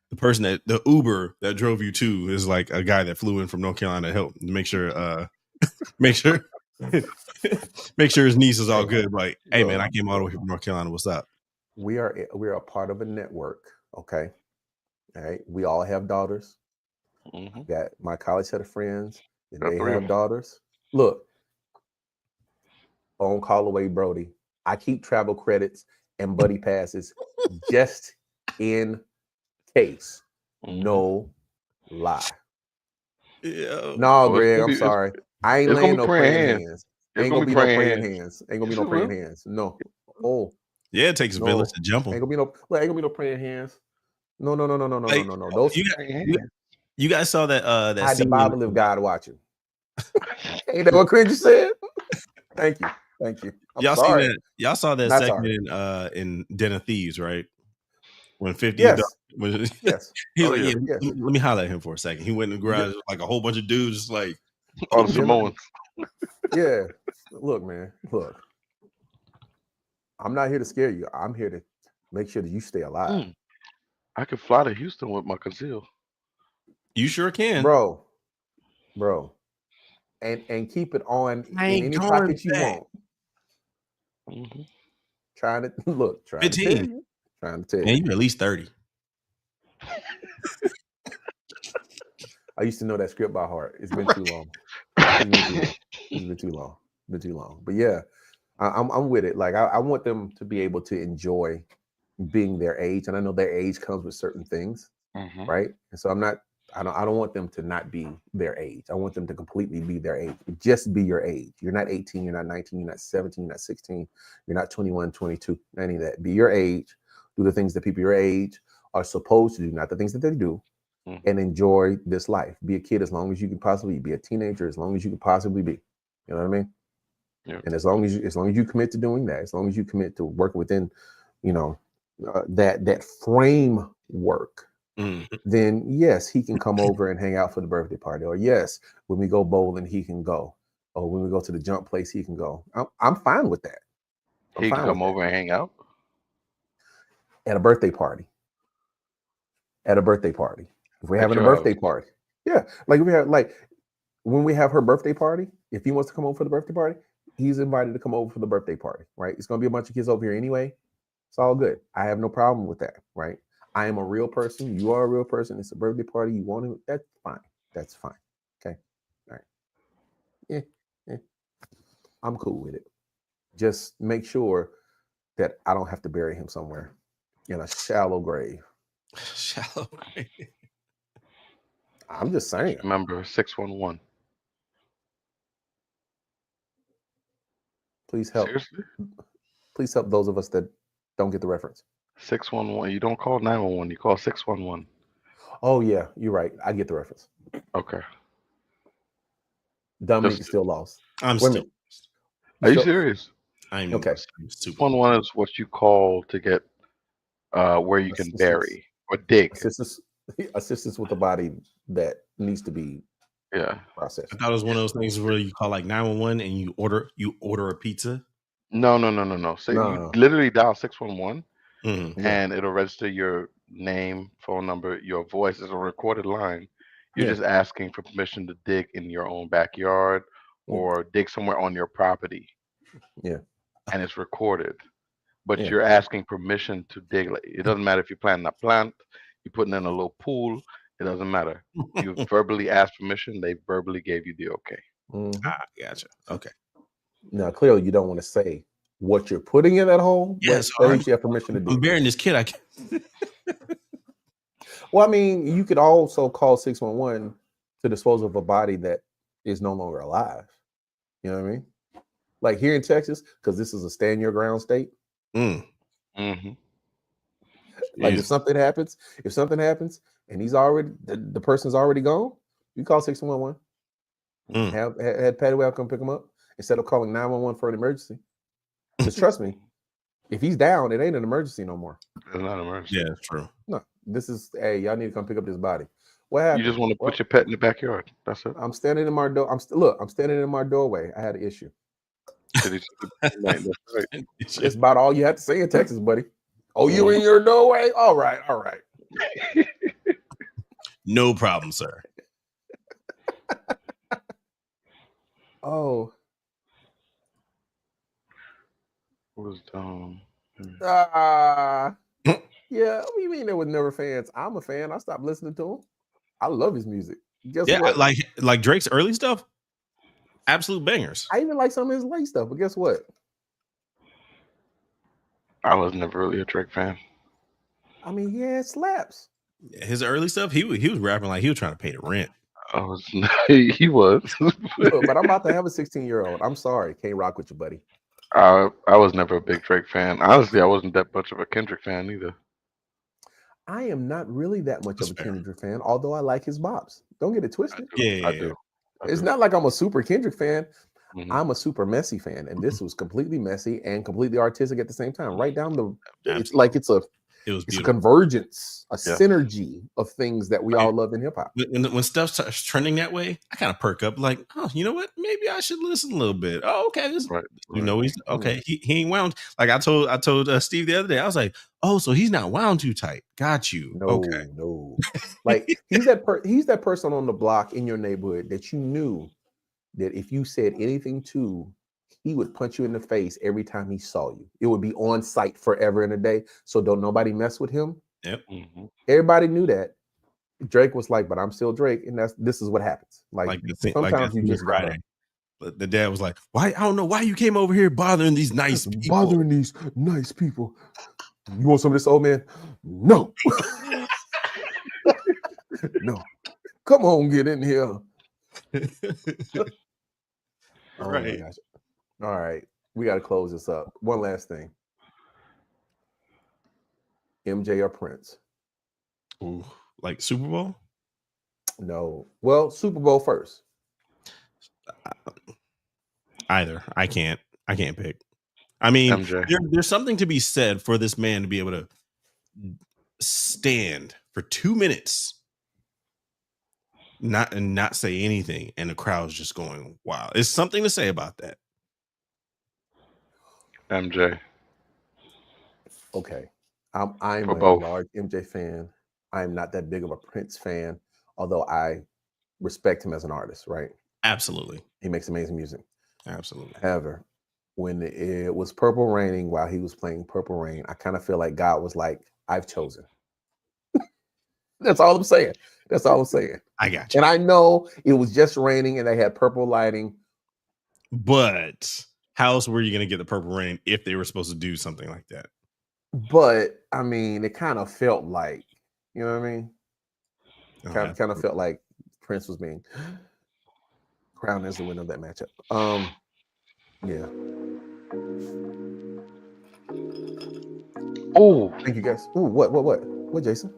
the person that the Uber that drove you to is like a guy that flew in from North Carolina to help make sure make sure his niece is all good. Like, hey man, I came all the way from North Carolina. What's up? We are a part of a network. Okay. All right. We all have daughters. Got my college set of friends, and they have daughters. Look, on call away, Brody. I keep travel credits and buddy passes just in case. No lie. Yeah. No, Greg, I'm sorry. I ain't laying no praying hands. Ain't gonna be no praying hands. Ain't gonna be no praying hands. No. Oh. Yeah, it takes a village to jump on. Ain't gonna be no praying hands. No. Those you guys saw that that I the Bible of God watching. Ain't that what Cringe said? Thank you. Y'all saw that segment in Den of Thieves, right? When 50 yes. He's like, let me holler at him for a second. He went in the garage like a whole bunch of dudes, just like all the Samoans. Yeah. Look, man. Look. I'm not here to scare you. I'm here to make sure that you stay alive. I could fly to Houston with my conceal. You sure can, bro. And keep it on in any pocket you want. Trying to 15. Trying to tell you. Man, you're at least 30. I used to know that script by heart. It's been too long. It's been too long. But yeah, I'm with it. Like I want them to be able to enjoy being their age, and I know their age comes with certain things, right? And so I don't want them to not be their age. I want them to completely be their age. Just be your age. You're not 18, you're not 19, you're not 17, you're not 16, you're not 21, 22, any of that. Be your age. Do the things that people your age are supposed to do, not the things that they do, and enjoy this life. Be a kid as long as you can possibly be a teenager as long as you can possibly be. You know what I mean? Yeah. And as long as you commit to doing that, as long as you commit to working within, that framework, then yes, he can come over and hang out for the birthday party. Or yes, when we go bowling, he can go. Or when we go to the jump place, he can go. I'm fine with that. He can come over and hang out at a birthday party. If we're having a birthday party, yeah, like when we have her birthday party, if he wants to come over for the birthday party, he's invited to come over for the birthday party, right? It's gonna be a bunch of kids over here anyway. It's all good. I have no problem with that, right? I am a real person. You are a real person. It's a birthday party. You want to? That's fine. Okay. All right. Yeah. I'm cool with it. Just make sure that I don't have to bury him somewhere in a shallow grave. Shallow grave. I'm just saying. Remember 611. Please help. Seriously? Please help those of us that don't get the reference. 611. You don't call 911. You call 611. Oh yeah, you're right. I get the reference. Okay. Dominic is still lost. I'm still. Are you serious? I'm okay. 611 is what you call to get where you can bury or dig. Assistance with the body that needs to be processed. I thought it was one of those things where you call like 911 and you order a pizza. No. So you literally dial 611 and it'll register your name, phone number, your voice is a recorded line. You're just asking for permission to dig in your own backyard or dig somewhere on your property. Yeah. And it's recorded. But you're asking permission to dig. It doesn't matter if you're planting a plant, you're putting in a little pool, it doesn't matter. You verbally asked permission, they verbally gave you the okay. Gotcha. Okay. Now, clearly, you don't want to say what you're putting in that hole. Yes, but at least you have permission to do. I'm burying this kid. I can't. Well, I mean, you could also call 611 to dispose of a body that is no longer alive. You know what I mean? Like here in Texas, because this is a stand your ground state. Mm-hmm. Like if something happens, and he's already the person's already gone, you call 611. Had Patty Well come pick him up instead of calling 911 for an emergency. Because trust me, if he's down, it ain't an emergency no more. It's not an emergency. Yeah, it's true. No, this is y'all need to come pick up this body. What happened? You just want to put your pet in the backyard. That's it. I'm standing in my door. I'm standing in my doorway. I had an issue. It's about all you have to say in Texas, buddy. Oh, you in your doorway? All right. No problem, sir. Oh. What was yeah, what do you mean there was never fans? I'm a fan. I stopped listening to him. I love his music. Guess what? like Drake's early stuff, absolute bangers. I even like some of his late stuff, but guess what? I was never really a Drake fan. I mean, yeah, it slaps. His early stuff, he was rapping like he was trying to pay the rent. He was. But I'm about to have a 16-year-old. I'm sorry, can't rock with you, buddy. I was never a big Drake fan. Honestly, I wasn't that much of a Kendrick fan either. I am not really that much of a Kendrick fan, although I like his bops. Don't get it twisted. I do. It's not like I'm a super Kendrick fan. Mm-hmm. I'm a super messy fan, and this was completely messy and completely artistic at the same time. Right down the, it's like it's a convergence, a synergy of things that we all love in hip hop. When stuff starts trending that way, I kind of perk up, like, oh, you know what? Maybe I should listen a little bit. Oh, okay, he's okay. He ain't wound. Like I told Steve the other day, I was like, oh, so he's not wound too tight. Got you. No. Like he's that person on the block in your neighborhood that you knew that if you said anything to, he would punch you in the face every time he saw you. It would be on site forever and a day. So don't nobody mess with him. Yep. Mm-hmm. Everybody knew that. Drake was like, but I'm still Drake, and this is what happens. Like sometimes you just gotta. The dad was like, "Why? I don't know why you came over here bothering these nice people. Bothering these nice people. You want some of this, old man? No, no. Come on, get in here." Right. All right. We got to close this up. One last thing. MJ or Prince? Ooh, like Super Bowl? No. Well, Super Bowl first. Either. I can't pick. I mean, there's something to be said for this man to be able to stand for 2 minutes not say anything, and the crowd's just going wild. It's something to say about that. MJ. Okay. I'm a large MJ fan. I'm not that big of a Prince fan, although I respect him as an artist, right? Absolutely. He makes amazing music. Absolutely. However, when it was Purple Raining, while he was playing Purple Rain, I kind of feel like God was like, I've chosen. That's all I'm saying. I got you. And I know it was just raining and they had purple lighting. But how else were you going to get the Purple Rain if they were supposed to do something like that? But, I mean, it kind of felt like, you know what I mean? Kind of felt like Prince was being crowned as the winner of that matchup. Yeah. Oh, thank you guys. Ooh, what, Jason?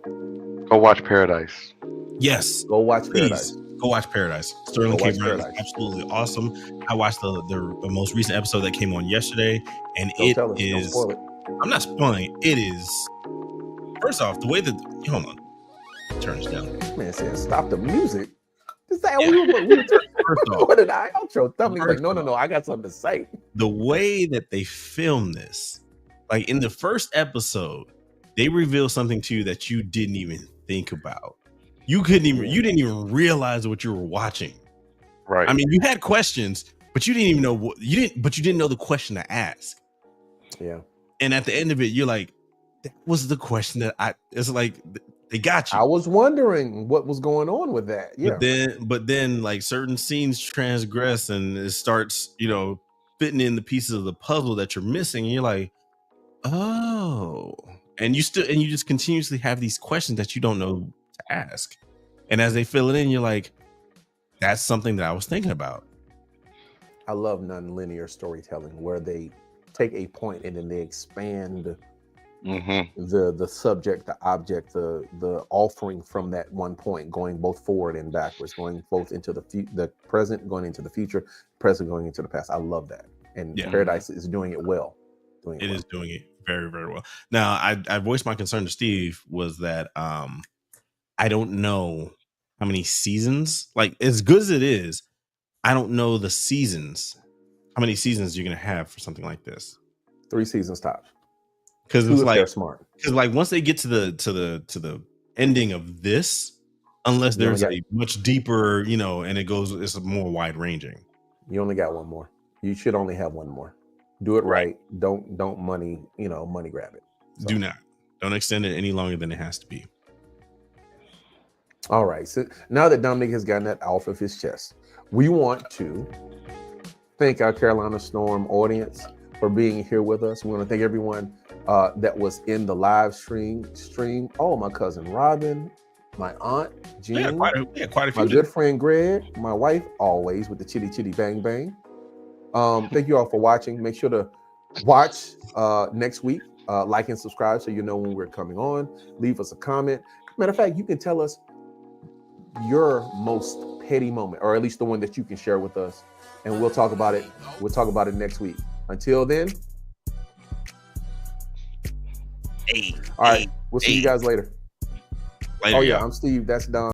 Go watch Paradise. Yes. Go watch Paradise. Go watch Paradise. Sterling K. Brown is absolutely awesome. I watched the most recent episode that came on yesterday, and Don't spoil it. I'm not spoiling. It is. First off, the way that hold on, turn this down. Man said, "Stop the music." Is that we were first off, what did I outro? Like, no. I got something to say. The way that they filmed this, like in the first episode, they reveal something to you that you didn't even think about. You didn't even realize what you were watching. Right. I mean, you had questions, but you didn't even know you didn't know the question to ask. Yeah. And at the end of it, you're like, that was the question it's like they got you. I was wondering what was going on with that. Yeah. But then like certain scenes transgress and it starts, fitting in the pieces of the puzzle that you're missing. And you're like, oh. And you just continuously have these questions that you don't know to ask. And as they fill it in, you're like, that's something that I was thinking about. I love nonlinear storytelling where they take a point and then they expand the subject, the object, the offering from that one point, going both forward and backwards, going both into the present, going into the future, present going into the past. I love that, and Paradise is doing it well. It is doing it very, very well. Now, I voiced my concern to Steve was that I don't know how many seasons, like as good as it is, I don't know the seasons. How many seasons you're gonna have for something like this? 3 seasons tops. Because it's like they're smart. Because like once they get to the ending of this, unless there's a much deeper, and it's more wide ranging. You only got one more. You should only have one more. Do it right. Don't money grab it. So. Don't extend it any longer than it has to be. All right. So now that Dominic has gotten that off of his chest, we want to thank our Carolina Storm audience for being here with us. We want to thank everyone that was in the live stream. Oh, my cousin Robin, my aunt Jean, quite a few. My good friend Greg, my wife always with the chitty chitty bang bang. Thank you all for watching. Make sure to watch next week. Like and subscribe so you know when we're coming on. Leave us a comment. Matter of fact, you can tell us your most petty moment, or at least the one that you can share with us, and we'll talk about it. We'll talk about it next week. Until then, all right, we'll see you guys later. Oh yeah, I'm Steve. That's Don.